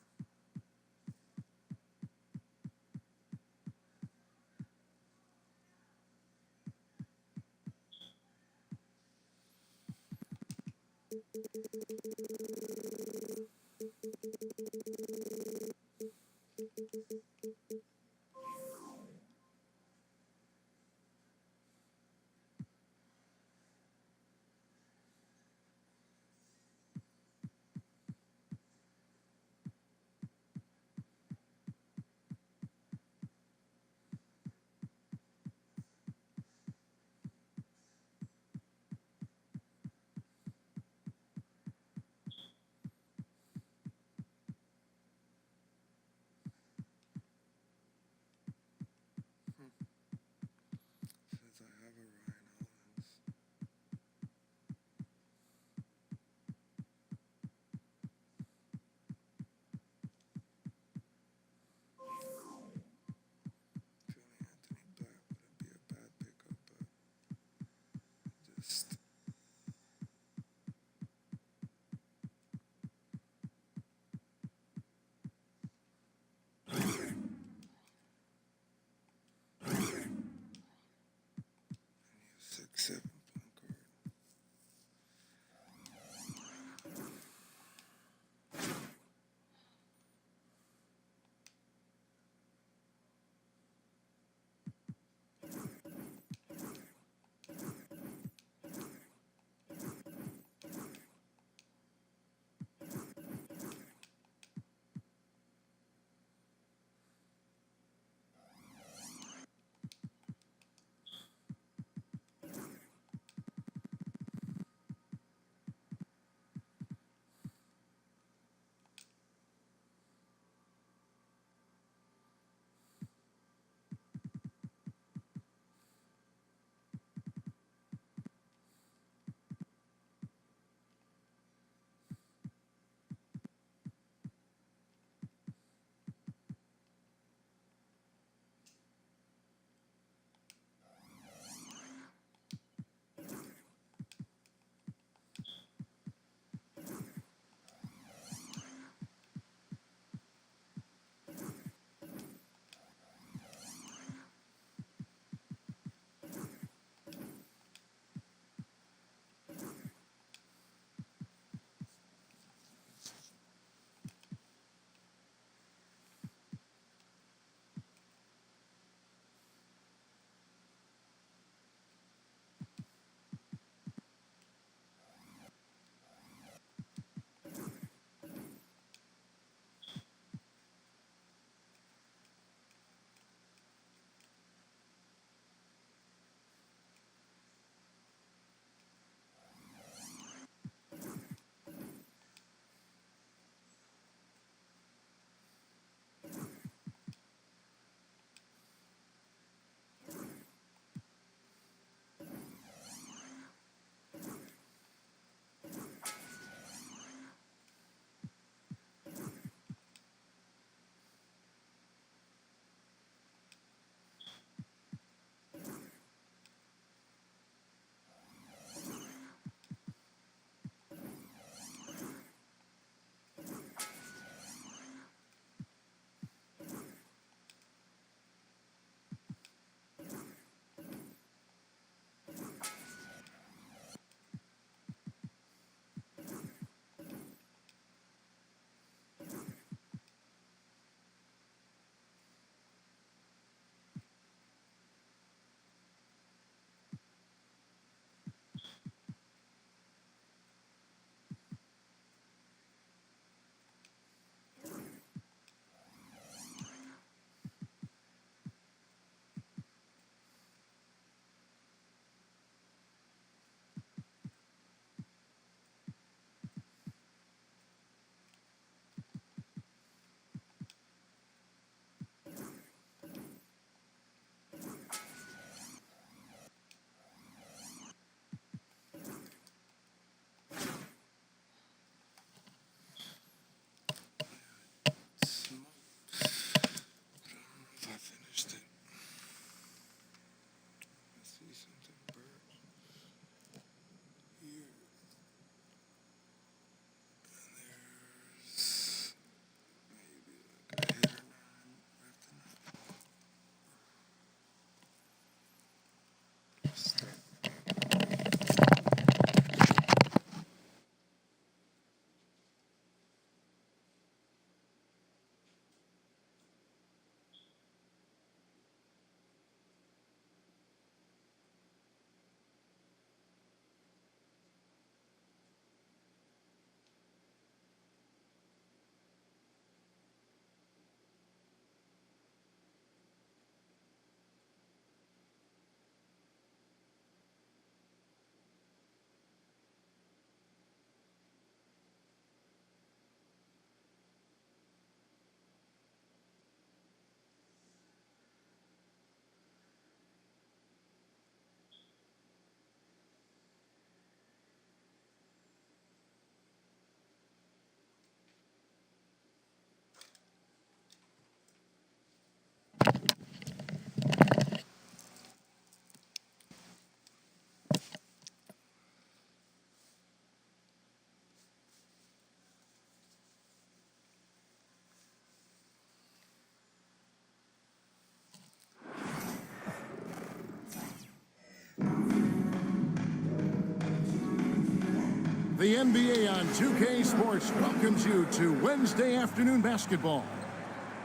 The NBA on 2K Sports welcomes you to Wednesday afternoon basketball.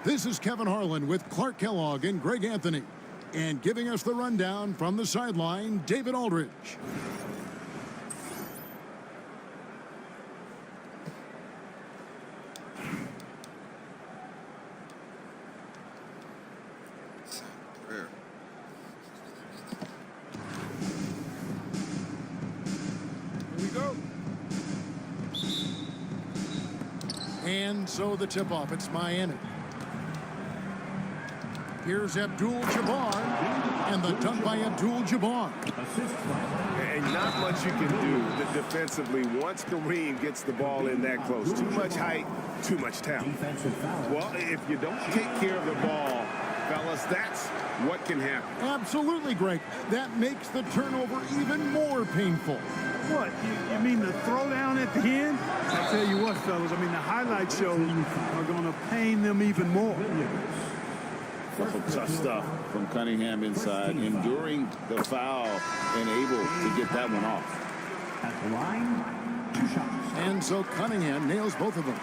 This is Kevin Harlan with Clark Kellogg and Greg Anthony. And giving us the rundown from the sideline, David Aldridge. Prayer. Here we go. And so the tip-off, it's Miami. Here's Abdul-Jabbar, and the dunk by Abdul-Jabbar. And not much you can do defensively once Kareem gets the ball in that close. Too much height, too much talent. Well, if you don't take care of the ball, fellas, that's what can happen. Absolutely, Greg. That makes the turnover even more painful. What? You mean the throwdown at the end? I tell you what, fellas, I mean, the highlight shows are going to pain them even more. Tough stuff from Cunningham inside, enduring the foul and able to get that one off. At the line, 2 shots. And so Cunningham nails both of them.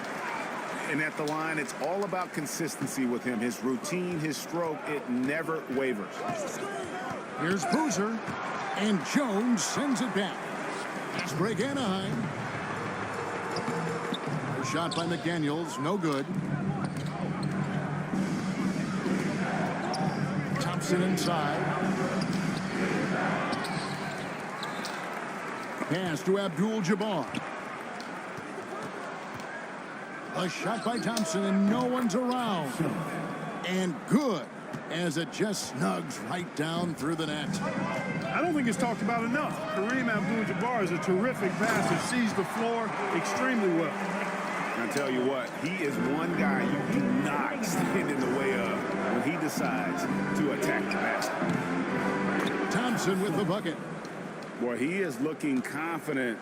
And at the line, it's all about consistency with him. His routine, his stroke, it never wavers. Here's Boozer, and Jones sends it back. Fast break Anaheim. A shot by McDaniels, no good. Thompson inside. Pass to Abdul-Jabbar. A shot by Thompson, and no one's around. And good, as it just snugs right down through the net. I don't think it's talked about enough. Kareem Abdul-Jabbar is a terrific passer, sees the floor extremely well. I tell you what, he is one guy you do not stand in the way of when he decides to attack the basket. Thompson with the bucket. Boy, he is looking confident.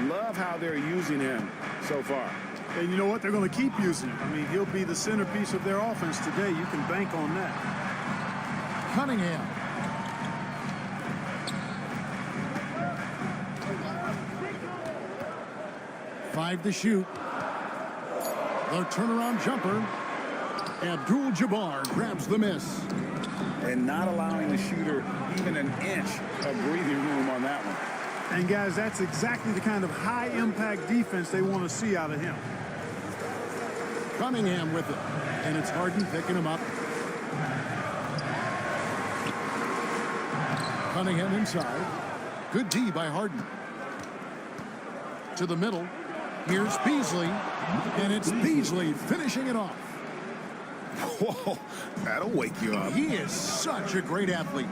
Love how they're using him so far. And you know what? They're going to keep using him. I mean, he'll be the centerpiece of their offense today. You can bank on that. Cunningham. Five to shoot. The turnaround jumper. Abdul-Jabbar grabs the miss. And not allowing the shooter even an inch of breathing room on that one. And guys, that's exactly the kind of high-impact defense they want to see out of him. Cunningham with it. And it's Harden picking him up. Cunningham inside. Good D by Harden. To the middle. Here's Beasley. And it's Beasley finishing it off. Whoa, that'll wake you up. He is such a great athlete.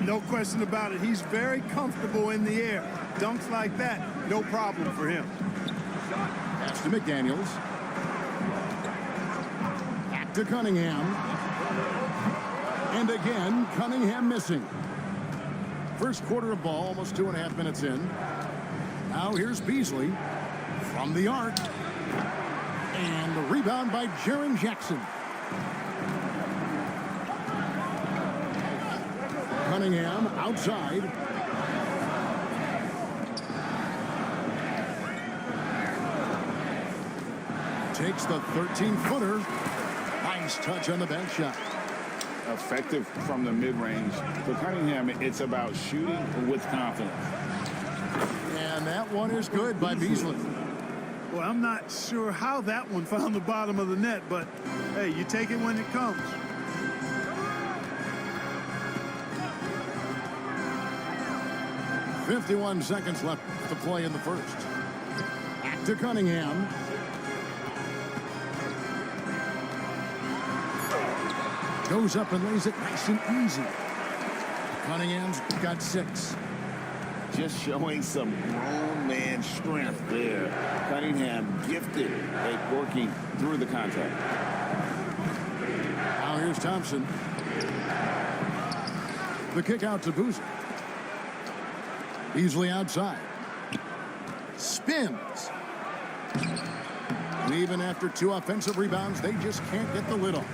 No question about it. He's very comfortable in the air. Dunks like that, no problem for him. Pass to McDaniels. Back to Cunningham. And again, Cunningham missing. First quarter of ball, almost 2.5 minutes in. Now here's Beasley from the arc. And the rebound by Jaren Jackson. Cunningham outside. Takes the 13-footer. Nice touch on the bank shot. Effective from the mid-range. For Cunningham, it's about shooting with confidence. And that one is good by Beasley. Well, I'm not sure how that one found the bottom of the net, but hey, you take it when it comes. .51 seconds left to play in the first. Back to Cunningham. Goes up and lays it nice and easy. Cunningham's got 6. Just showing some grown man strength there. Cunningham gifted at working through the contact. Now here's Thompson. The kick out to Boozer. Beasley outside. Spins. And even after 2 offensive rebounds, they just can't get the lid off.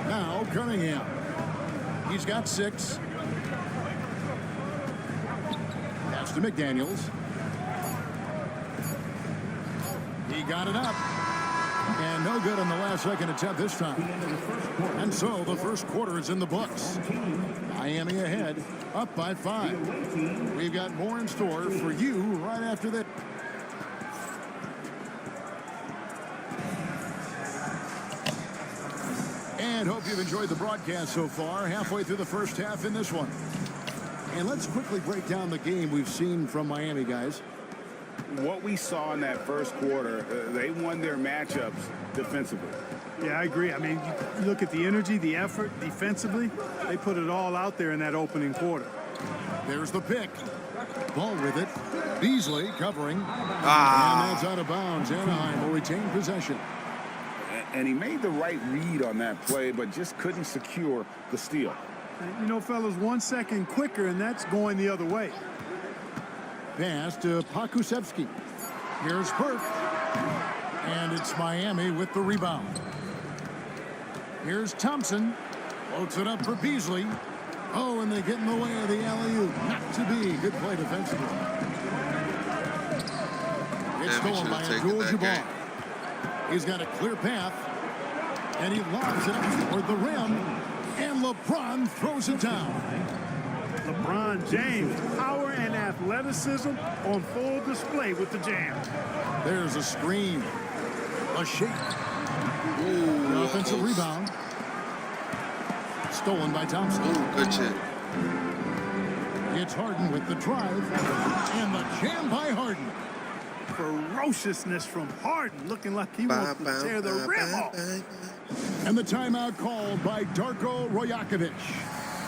Now Cunningham. He's got 6. to McDaniels. He got it up. And no good on the last second attempt this time. And so the first quarter is in the books. Miami ahead, up by 5. We've got more in store for you right after that. And hope you've enjoyed the broadcast so far. Halfway through the first half in this one. And let's quickly break down the game we've seen from Miami, guys. What we saw in that first quarter, they won their matchups defensively. Yeah, I agree. I mean, you look at the energy, the effort defensively. They put it all out there in that opening quarter. There's the pick. Ball with it. Beasley covering. And that's out of bounds. Anaheim will retain possession. And he made the right read on that play, but just couldn't secure the steal. You know, fellas, 1 second quicker, and that's going the other way. Pass to Pakusevsky. Here's Burke. And it's Miami with the rebound. Here's Thompson. Floats it up for Beasley. Oh, and they get in the way of the alley-oop. Not to be. Good play defensively. It's stolen by Abdul-Jabbar. He's got a clear path. And he lobs it up toward the rim. And LeBron throws it down. LeBron James, power and athleticism on full display with the jam. There's a screen. A shake. An offensive rebound. Stolen by Thompson. Good shit. It's Harden with the drive. And the jam by Harden. Ferociousness from Harden, looking like he wants to tear the rim off. And the timeout called by Darko Rojakovic.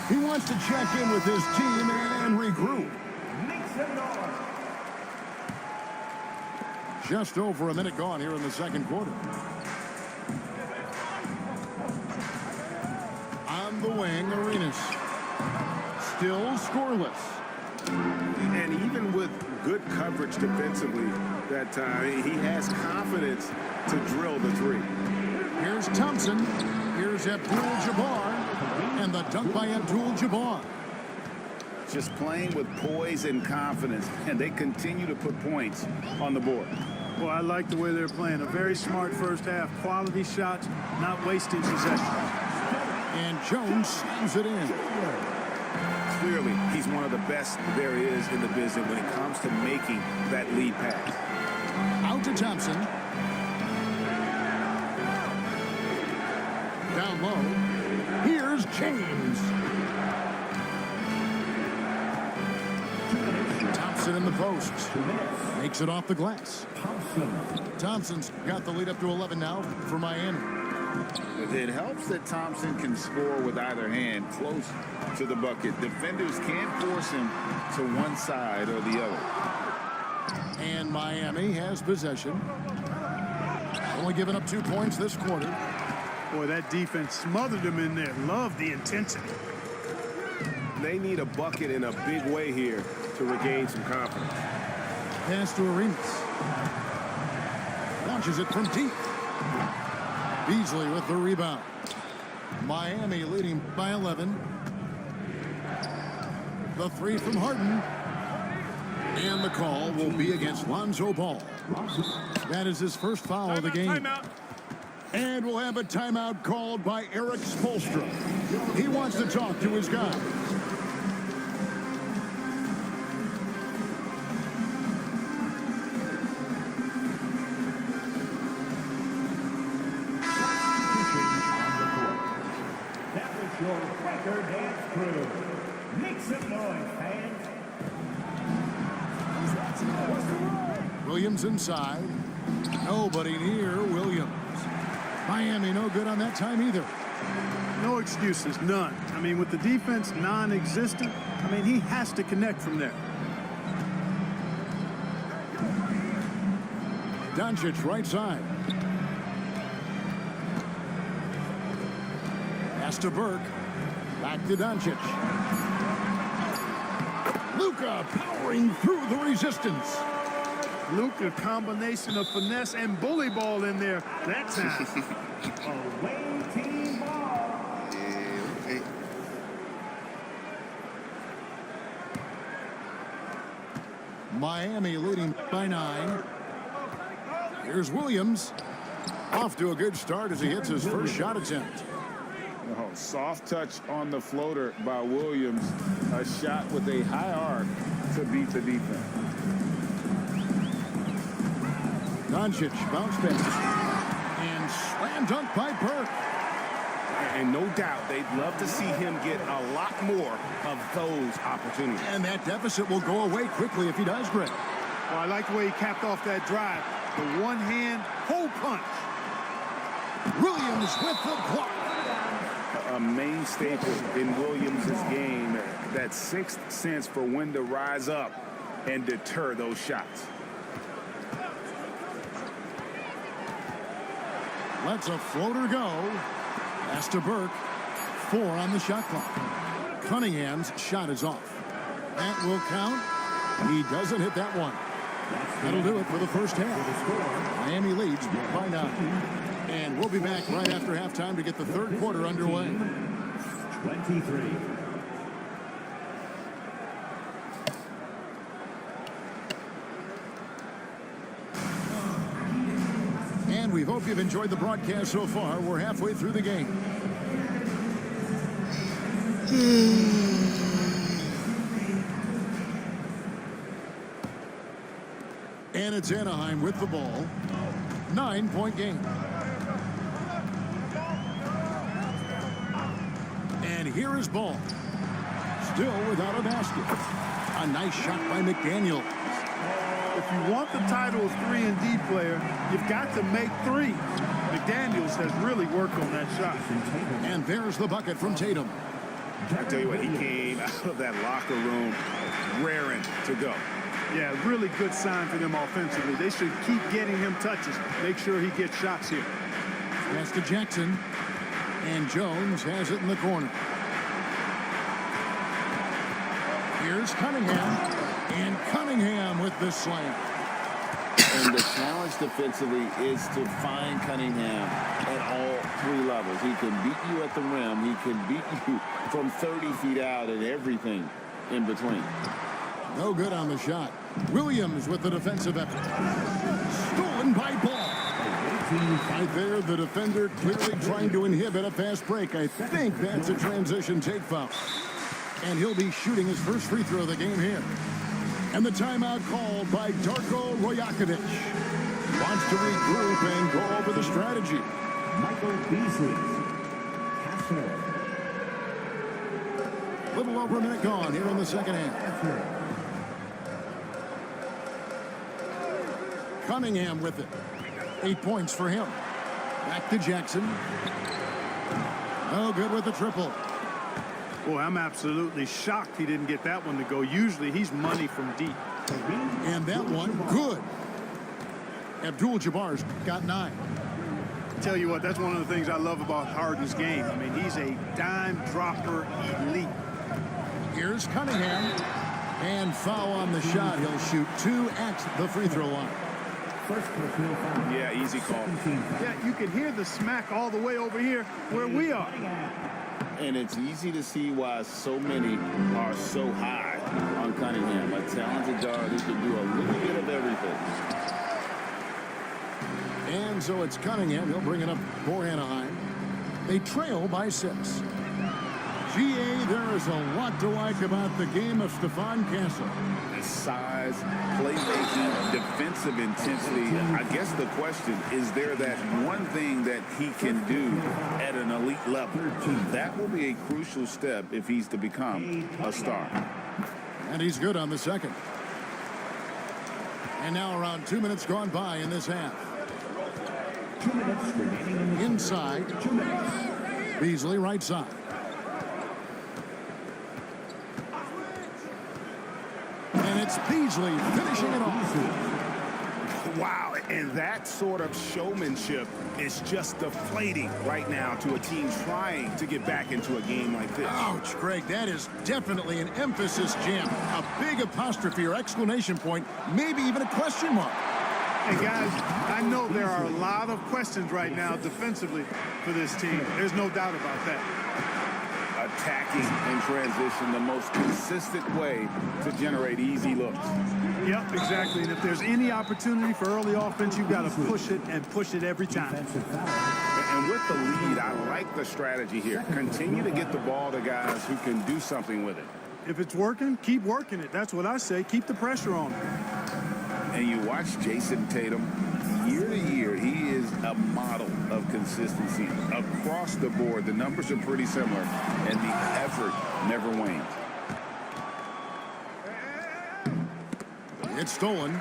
He wants to check in with his team and regroup. Just over a minute gone here in the second quarter. On the wing, Arenas. Still scoreless. And even with good coverage defensively that time, he has confidence to drill the three. Here's Thompson. Here's Abdul-Jabbar. And the dunk by Abdul-Jabbar. Just playing with poise and confidence, and they continue to put points on the board. Well, I like the way they're playing. A very smart first half. Quality shots, not wasting possession. And Jones slams it in. Clearly, he's one of the best there is in the business when it comes to making that lead pass. Out to Thompson. Down low. Here's James. Thompson in the post. Makes it off the glass. Thompson's got the lead up to 11 now for Miami. It helps that Thompson can score with either hand close to the bucket. Defenders can't force him to one side or the other. And Miami has possession. Only giving up 2 points this quarter. Boy, that defense smothered him in there. Love the intensity. They need a bucket in a big way here to regain some confidence. Pass to Arenas. Launches it from deep. Beasley with the rebound. Miami leading by 11. The three from Harden. And the call will be against Lonzo Ball. That is his first foul of the game. Timeout. And we'll have a timeout called by Eric Spoelstra. He wants to talk to his guys. Your record dance crew. Make some noise, fans. Williams inside. Nobody near Williams. Miami no good on that time either. No excuses, none. I mean, with the defense non-existent, I mean, he has to connect from there. Doncic right side. Pass to Burke. Back to Doncic. Luka powering through the resistance. Luka, combination of finesse and bully ball in there that time. Away team ball. Yeah, okay. Miami leading by 9. Here's Williams. Off to a good start as he hits his first shot attempt. Oh, soft touch on the floater by Williams. A shot with a high arc to beat the defense. Doncic bounce back. And slam dunk by Burke. And no doubt they'd love to see him get a lot more of those opportunities. And that deficit will go away quickly if he does, Greg. Well, I like the way he capped off that drive. The one-hand hole punch. Williams with the block. A main staple in Williams' game, that sixth sense for when to rise up and deter those shots. Lets a floater go. Pass to Burke. 4 on the shot clock. Cunningham's shot is off. That will count. He doesn't hit that one. That'll do it for the first half. Miami leads by 9. And we'll be back right after halftime to get the third quarter underway. 23. And we hope you've enjoyed the broadcast so far. We're halfway through the game. And it's Anaheim with the ball. 9-point game. And here is Ball. Still without a basket. A nice shot by McDaniel. If you want the title of 3-and-D player, you've got to make 3. McDaniels has really worked on that shot. And there's the bucket from Tatum. I tell you what, he came out of that locker room raring to go. Yeah, really good sign for them offensively. They should keep getting him touches. Make sure he gets shots here. Pass to Jackson. And Jones has it in the corner. Here's Cunningham. And Cunningham with the slam. And the challenge defensively is to find Cunningham at all 3 levels. He can beat you at the rim. He can beat you from 30 feet out and everything in between. No good on the shot. Williams with the defensive effort. Stolen by Ball. Right there, the defender clearly trying to inhibit a fast break. I think that's a transition take foul. And he'll be shooting his first free throw of the game here. And the timeout called by Darko Rajakovic. Wants to regroup and go over the strategy. Michael Beasley. Castro. Little over a minute gone here in the second half. Cunningham with it. 8 points for him. Back to Jackson. No good with the triple. Boy, I'm absolutely shocked he didn't get that one to go. Usually he's money from deep. And that one, good. Abdul-Jabbar's got 9. Tell you what, that's one of the things I love about Harden's game. I mean, he's a dime dropper elite. Here's Cunningham. And foul on the shot. He'll shoot 2 at the free throw line. First personal foul. Yeah, easy call. Yeah, you can hear the smack all the way over here where we are. And it's easy to see why so many are so high on Cunningham. A talented guard who can do a little bit of everything. And so it's Cunningham. He'll bring it up for Anaheim. They trail by 6. GA, there is a lot to like about the game of Stephon Castle. His size, playmaking, defensive intensity. I guess the question, is there that one thing that he can do at an elite level? That will be a crucial step if he's to become a star. And he's good on the second. And now around 2 minutes gone by in this half. 2 minutes remaining. Inside. 2 minutes. Beasley right side. And it's Beasley finishing it off. Wow, and that sort of showmanship is just deflating right now to a team trying to get back into a game like this. Ouch, Greg, that is definitely an emphasis jam. A big apostrophe or exclamation point, maybe even a question mark. Hey, guys, I know there are a lot of questions right now defensively for this team. There's no doubt about that. Attacking in transition, the most consistent way to generate easy looks. Yep, exactly. And if there's any opportunity for early offense, you've got to push it and push it every time. And with the lead, I like the strategy here. Continue to get the ball to guys who can do something with it. If it's working, keep working it. That's what I say. Keep the pressure on him. And you watch Jason Tatum, year to year, he is a model of consistency. Across the board, the numbers are pretty similar, and the effort never wanes. It's stolen.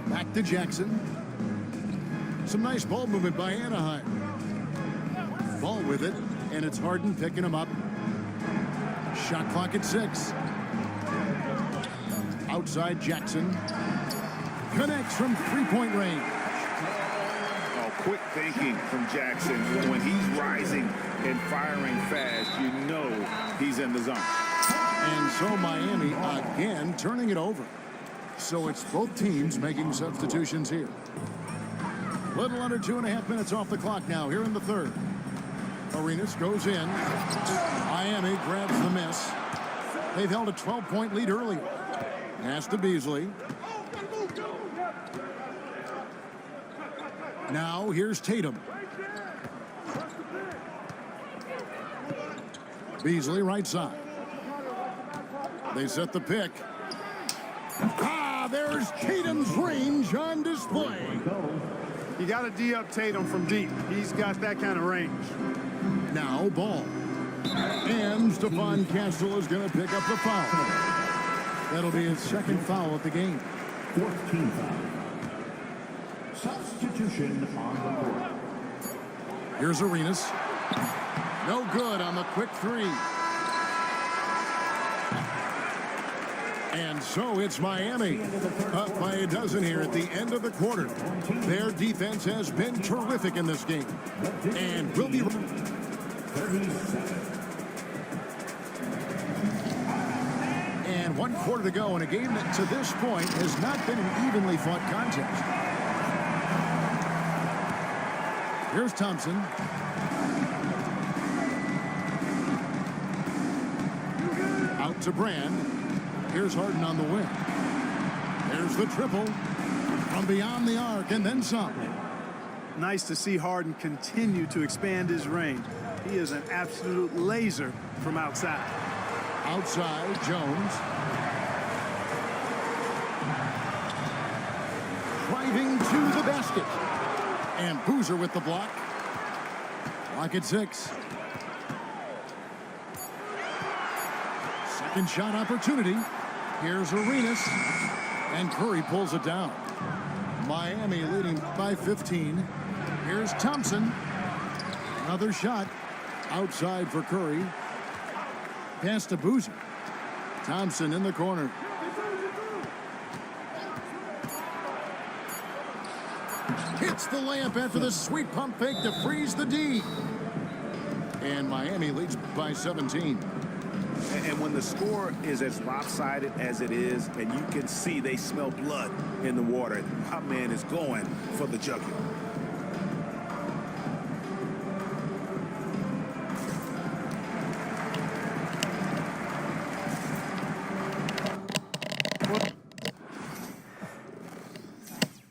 Back to Jackson. Some nice ball movement by Anaheim. Ball with it, and it's Harden picking him up. Shot clock at 6. Outside Jackson. Connects from three-point range. Oh, quick thinking from Jackson. When he's rising and firing fast, you know he's in the zone. And so Miami again turning it over. So it's both teams making substitutions here. Little under 2.5 minutes off the clock now here in the third. Arenas goes in. Miami grabs the miss. They've held a 12-point lead earlier. Pass to Beasley. Now here's Tatum. Beasley right side. They set the pick. There's Tatum's range on display. You got to D-up Tatum from deep. He's got that kind of range. Now ball. And Stephon Castle is going to pick up the foul. That'll be his second foul of the game. 14th foul. Substitution on the court. Here's Arenas. No good on the quick three. And so it's Miami up by a dozen here at the end of the quarter. Their defense has been terrific in this game. And will be... 37. And 1 quarter to go in a game that to this point has not been an evenly fought contest. Here's Thompson. Out to Brand. Here's Harden on the wing. There's the triple from beyond the arc and then some. Nice to see Harden continue to expand his range. He is an absolute laser from outside. Outside, Jones. Driving to the basket. And Boozer with the block. Block at 6. Second shot opportunity. Here's Arenas. And Curry pulls it down. Miami leading by 15. Here's Thompson. Another shot. Outside for Curry. Pass to Boozer. Thompson in the corner. Hits the layup after the sweet pump fake to freeze the D. And Miami leads by 17. And when the score is as lopsided as it is, and you can see they smell blood in the water, my man is going for the jugular.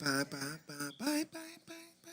Bye, bye, bye, bye, bye, bye, bye, bye.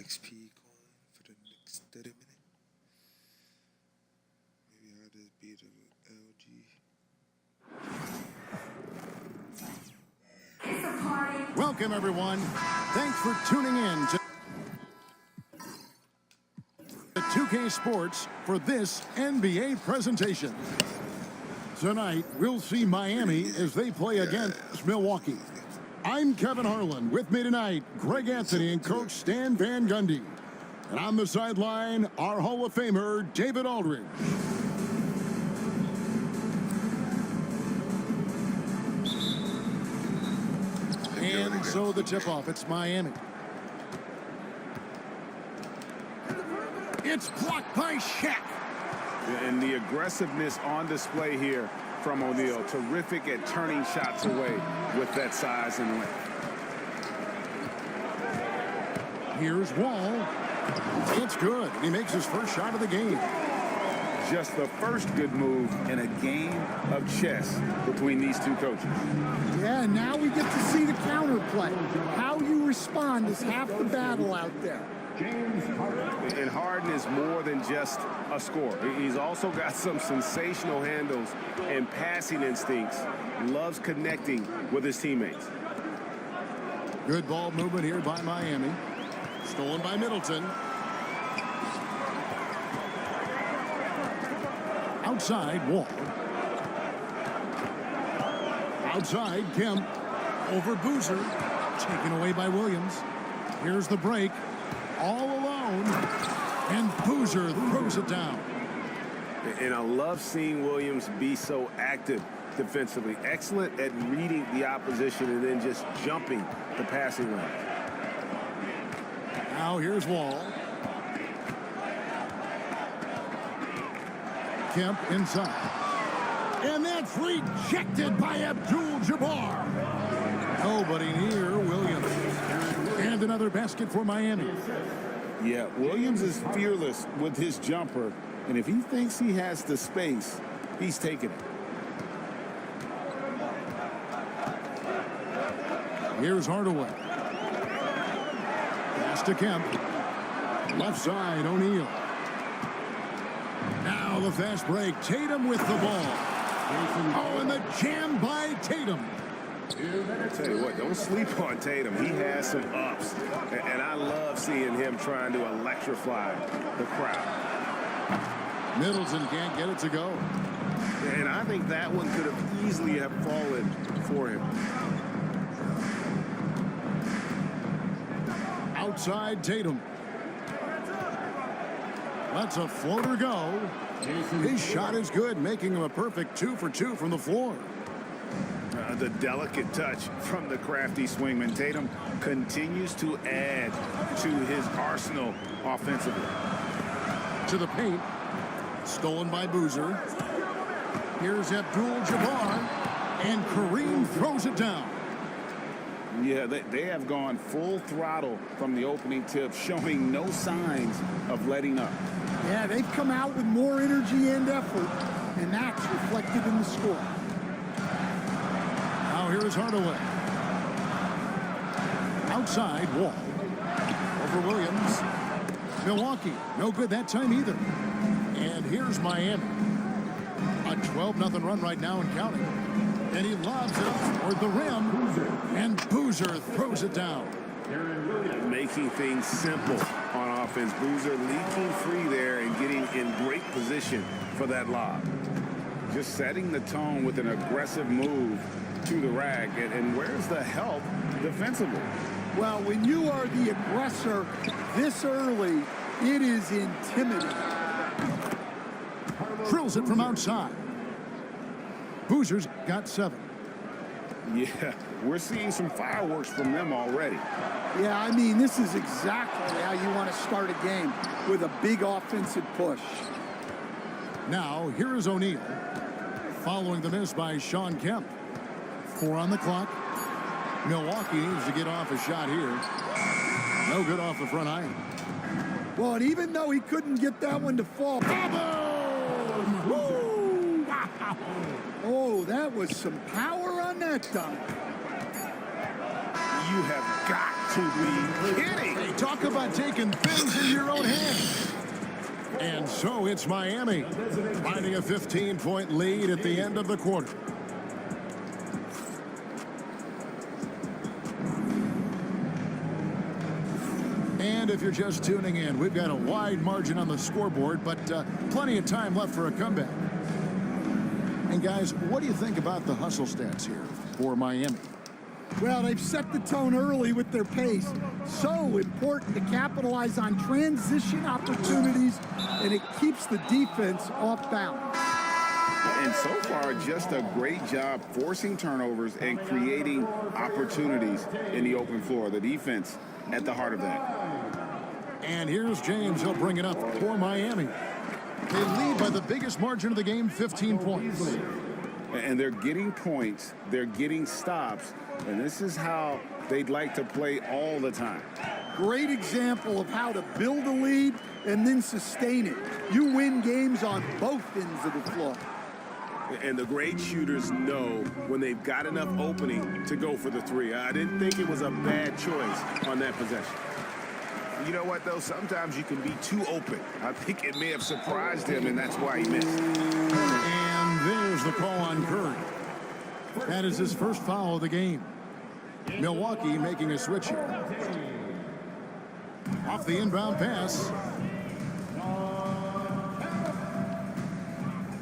XP going for the next 30 minutes. Maybe I'll just beat the LG. Welcome, everyone. Thanks for tuning in to 2K Sports for this NBA presentation. Tonight, we'll see Miami as they play against Milwaukee. I'm Kevin Harlan. With me tonight, Greg Anthony and Coach Stan Van Gundy. And on the sideline, our Hall of Famer, David Aldridge. And so the tip-off, it's Miami. It's blocked by Shaq. And the aggressiveness on display here from O'Neal. Terrific at turning shots away with that size and length. Here's Wall. It's good. He makes his first shot of the game. Just the first good move in a game of chess between these two coaches. Yeah, and now we get to see the counterplay. How you respond is half the battle out there. And Harden is more than just a scorer. He's also got some sensational handles and passing instincts. Loves connecting with his teammates. Good ball movement here by Miami. Stolen by Middleton. Outside, Wall. Outside, Kemp. Over Boozer. Taken away by Williams. Here's the break. All alone. And Boozer throws it down. And I love seeing Williams be so active defensively. Excellent at reading the opposition and then just jumping the passing lane. Now here's Wall. Kemp inside. And that's rejected by Abdul-Jabbar. Nobody near Williams. And another basket for Miami. Yeah, Williams is fearless with his jumper. And if he thinks he has the space, he's taking it. Here's Hardaway. Pass to Kemp. Left side, O'Neal. Now the fast break. Tatum with the ball. Oh, and the jam by Tatum. I'll tell you what, don't sleep on Tatum. He has some ups. And I love seeing him trying to electrify the crowd. Middleton can't get it to go. And I think that one could have easily have fallen for him. Outside Tatum. Lets a floater go. His shot is good, making him a perfect 2 for 2 from the floor. The delicate touch from the crafty swingman. Tatum continues to add to his arsenal offensively. To the paint. Stolen by Boozer. Here's Abdul-Jabbar. And Kareem throws it down. Yeah, they have gone full throttle from the opening tip, showing no signs of letting up. Yeah, they've come out with more energy and effort, and that's reflected in the score. Now here's Hardaway. Outside, Wall. Over Williams. Milwaukee, no good that time either. And here's Miami. A 12-0 run right now and counting. And he lobs it up toward the rim. And Boozer throws it down. Making things simple on offense. Boozer leaking free there and getting in great position for that lob. Just setting the tone with an aggressive move to the rack. And where's the help defensively? Well, when you are the aggressor this early, it is intimidating. Drills it from outside. Boozer's got 7. Yeah, we're seeing some fireworks from them already. Yeah, I mean, this is exactly how you want to start a game, with a big offensive push. Now, here is O'Neal. Following the miss by Sean Kemp. 4 on the clock. Milwaukee needs to get off a shot here. No good off the front iron. Well, and even though he couldn't get that one to fall. Boom! Woo! Wow! Oh, that was some power on that dunk. You have got to be kidding. Talk about taking things in your own hands. And so it's Miami, finding a 15-point lead at the end of the quarter. And if you're just tuning in, we've got a wide margin on the scoreboard, but plenty of time left for a comeback. And guys, what do you think about the hustle stats here for Miami? Well, they've set the tone early with their pace. So important to capitalize on transition opportunities, and it keeps the defense off balance. And so far, just a great job forcing turnovers and creating opportunities in the open floor. The defense at the heart of that. And here's James. He'll bring it up for Miami. They lead by the biggest margin of the game, 15 points. And they're getting points. They're getting stops. And this is how they'd like to play all the time. Great example of how to build a lead and then sustain it. You win games on both ends of the floor. And the great shooters know when they've got enough opening to go for the three. I didn't think it was a bad choice on that possession. You know what, though? Sometimes you can be too open. I think it may have surprised him, and that's why he missed. And there's the call on Curry. That is his first foul of the game. Milwaukee making a switch here. Off the inbound pass.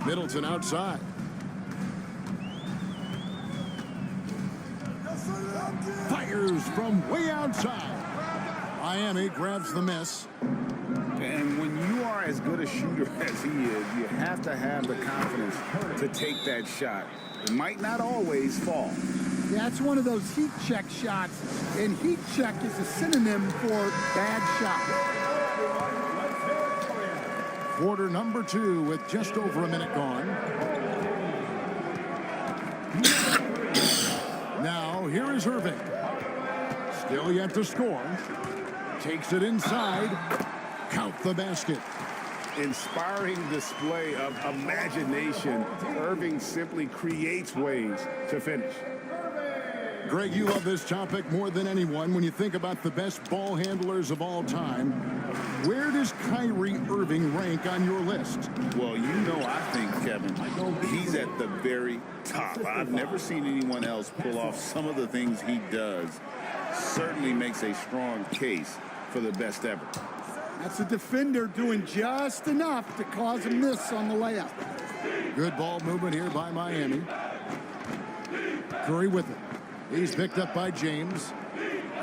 Middleton outside. Fires from way outside. Miami grabs the miss. And when you are as good a shooter as he is, you have to have the confidence to take that shot. It might not always fall. Yeah, it's one of those heat check shots, and heat check is a synonym for bad shot. Quarter number 2 with just over a minute gone. Now, here is Irving. Still yet to score. Takes it inside. Count the basket. Inspiring display of imagination. Irving simply creates ways to finish. Greg, you love this topic more than anyone. When you think about the best ball handlers of all time, where does Kyrie Irving rank on your list? Well, you know, I think, Kevin, he's at the very top. I've never seen anyone else pull off some of the things he does. Certainly makes a strong case for the best ever. That's a defender doing just enough to cause a miss on the layup. Good ball movement here by Miami. Curry with it. He's picked up by James.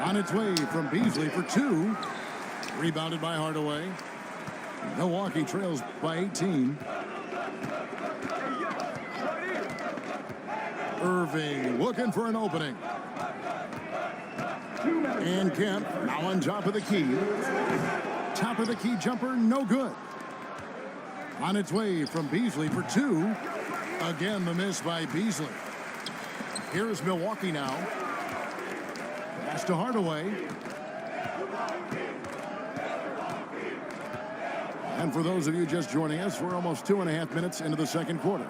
On its way from Beasley for 2. Rebounded by Hardaway. Milwaukee trails by 18. Irving looking for an opening. And Kemp now on top of the key. Top of the key jumper, no good. On its way from Beasley for 2. Again, the miss by Beasley. Here's Milwaukee now. Pass to Hardaway. And for those of you just joining us, we're almost 2.5 minutes into the second quarter.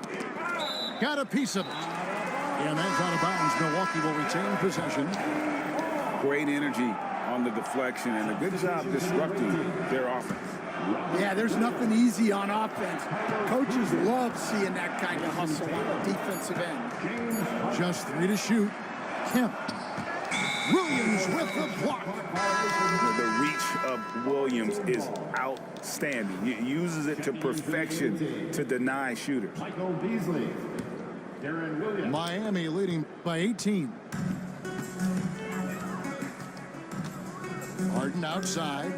Got a piece of it. And that's out of bounds. Milwaukee will retain possession. Great energy on the deflection and a good job disrupting their offense. Yeah, there's nothing easy on offense. Coaches love seeing that kind of hustle on the defensive end. Just 3 to shoot. Kemp. Williams with the block. The reach of Williams is outstanding. He uses it to perfection to deny shooters. Miami leading by 18. Harden outside.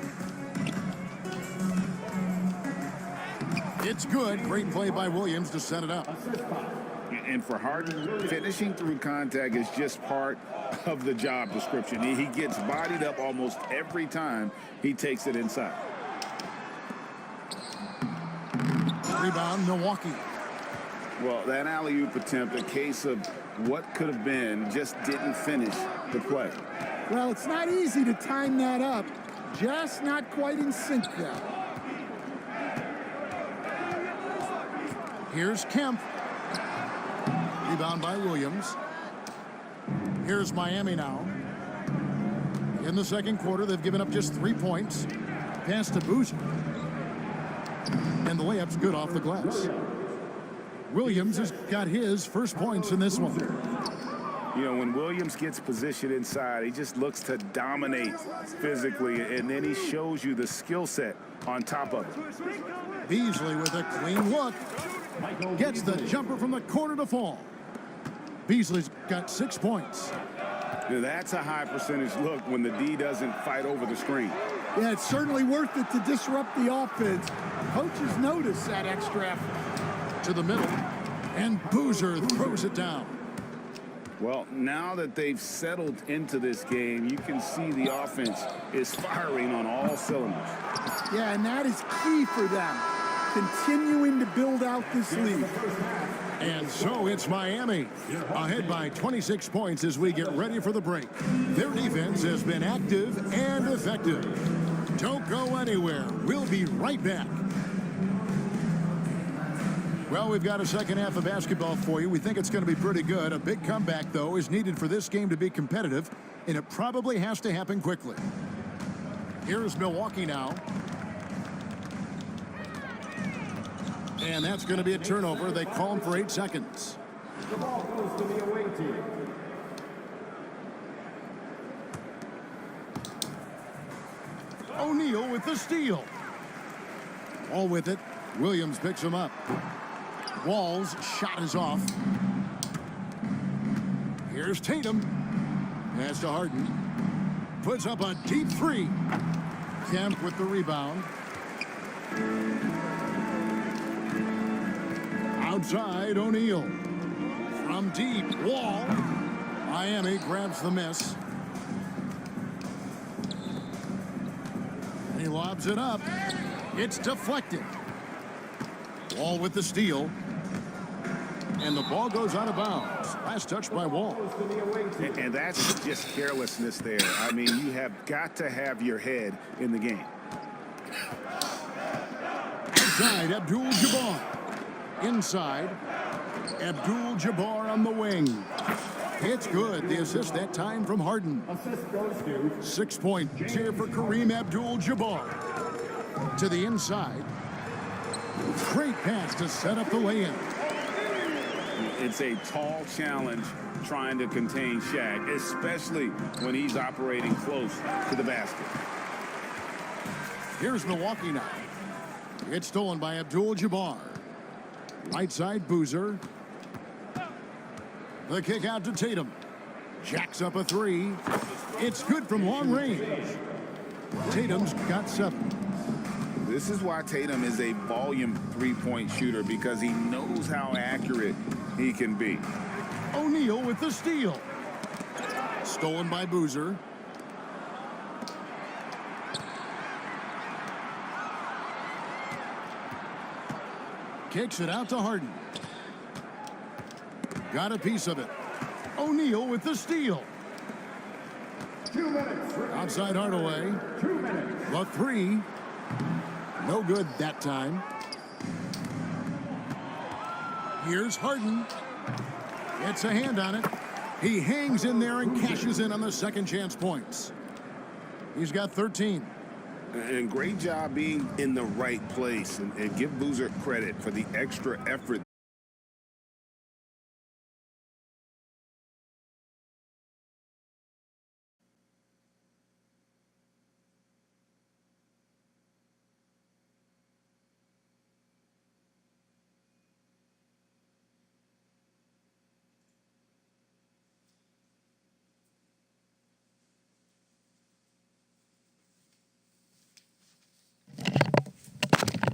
It's good. Great play by Williams to set it up. And for Harden, finishing through contact is just part of the job description. He gets bodied up almost every time he takes it inside. Rebound, Milwaukee. Well, that alley-oop attempt, a case of what could have been, just didn't finish the play. Well, it's not easy to time that up. Just not quite in sync there. Here's Kemp. Rebound by Williams. Here's Miami now. In the second quarter, they've given up just 3 points. Pass to Boozer. And the layup's good off the glass. Williams has got his first points in this one. You know, when Williams gets positioned inside, he just looks to dominate physically, and then he shows you the skill set on top of it. Beasley with a clean look. Gets the jumper from the corner to fall. Beasley's got 6 points. Now, that's a high percentage look when the D doesn't fight over the screen. Yeah, it's certainly worth it to disrupt the offense. Coaches notice that extra effort. To the middle, and Boozer throws it down. Well, now that they've settled into this game, you can see the offense is firing on all cylinders. Yeah, and that is key for them, continuing to build out this lead. And so it's Miami, ahead by 26 points as we get ready for the break. Their defense has been active and effective. Don't go anywhere. We'll be right back. Well, we've got a second half of basketball for you. We think it's going to be pretty good. A big comeback, though, is needed for this game to be competitive, and it probably has to happen quickly. Here's Milwaukee now. And that's going to be a turnover. They call him for 8 seconds. The ball goes to the away team. O'Neal with the steal. All with it. Williams picks him up. Wall's shot is off. Here's Tatum. Pass to Harden. Puts up a deep 3. Kemp with the rebound. Outside, O'Neal. From deep, Wall. Miami grabs the miss. He lobs it up. It's deflected. Wall with the steal. And the ball goes out of bounds. Last touch by Wall. And that's just carelessness there. I mean, you have got to have your head in the game. Outside, Abdul-Jabbar. Inside, Abdul-Jabbar on the wing. It's good. The assist that time from Harden. Assist goes to 6 points here for Kareem Abdul-Jabbar. To the inside. Great pass to set up the lay-in. It's a tall challenge trying to contain Shaq, especially when he's operating close to the basket. Here's Milwaukee now. It's stolen by Abdul-Jabbar. Right side, Boozer. The kick out to Tatum. Jacks up a 3. It's good from long range. Tatum's got 7. This is why Tatum is a volume three-point shooter, because he knows how accurate he can be. O'Neal with the steal. Stolen by Boozer. Kicks it out to Harden. Got a piece of it. O'Neal with the steal. 2 minutes. Outside Hardaway. 2 minutes. The 3. No good that time. Here's Harden. Gets a hand on it. He hangs in there and cashes in on the second chance points. He's got 13. And great job being in the right place. And give Boozer credit for the extra effort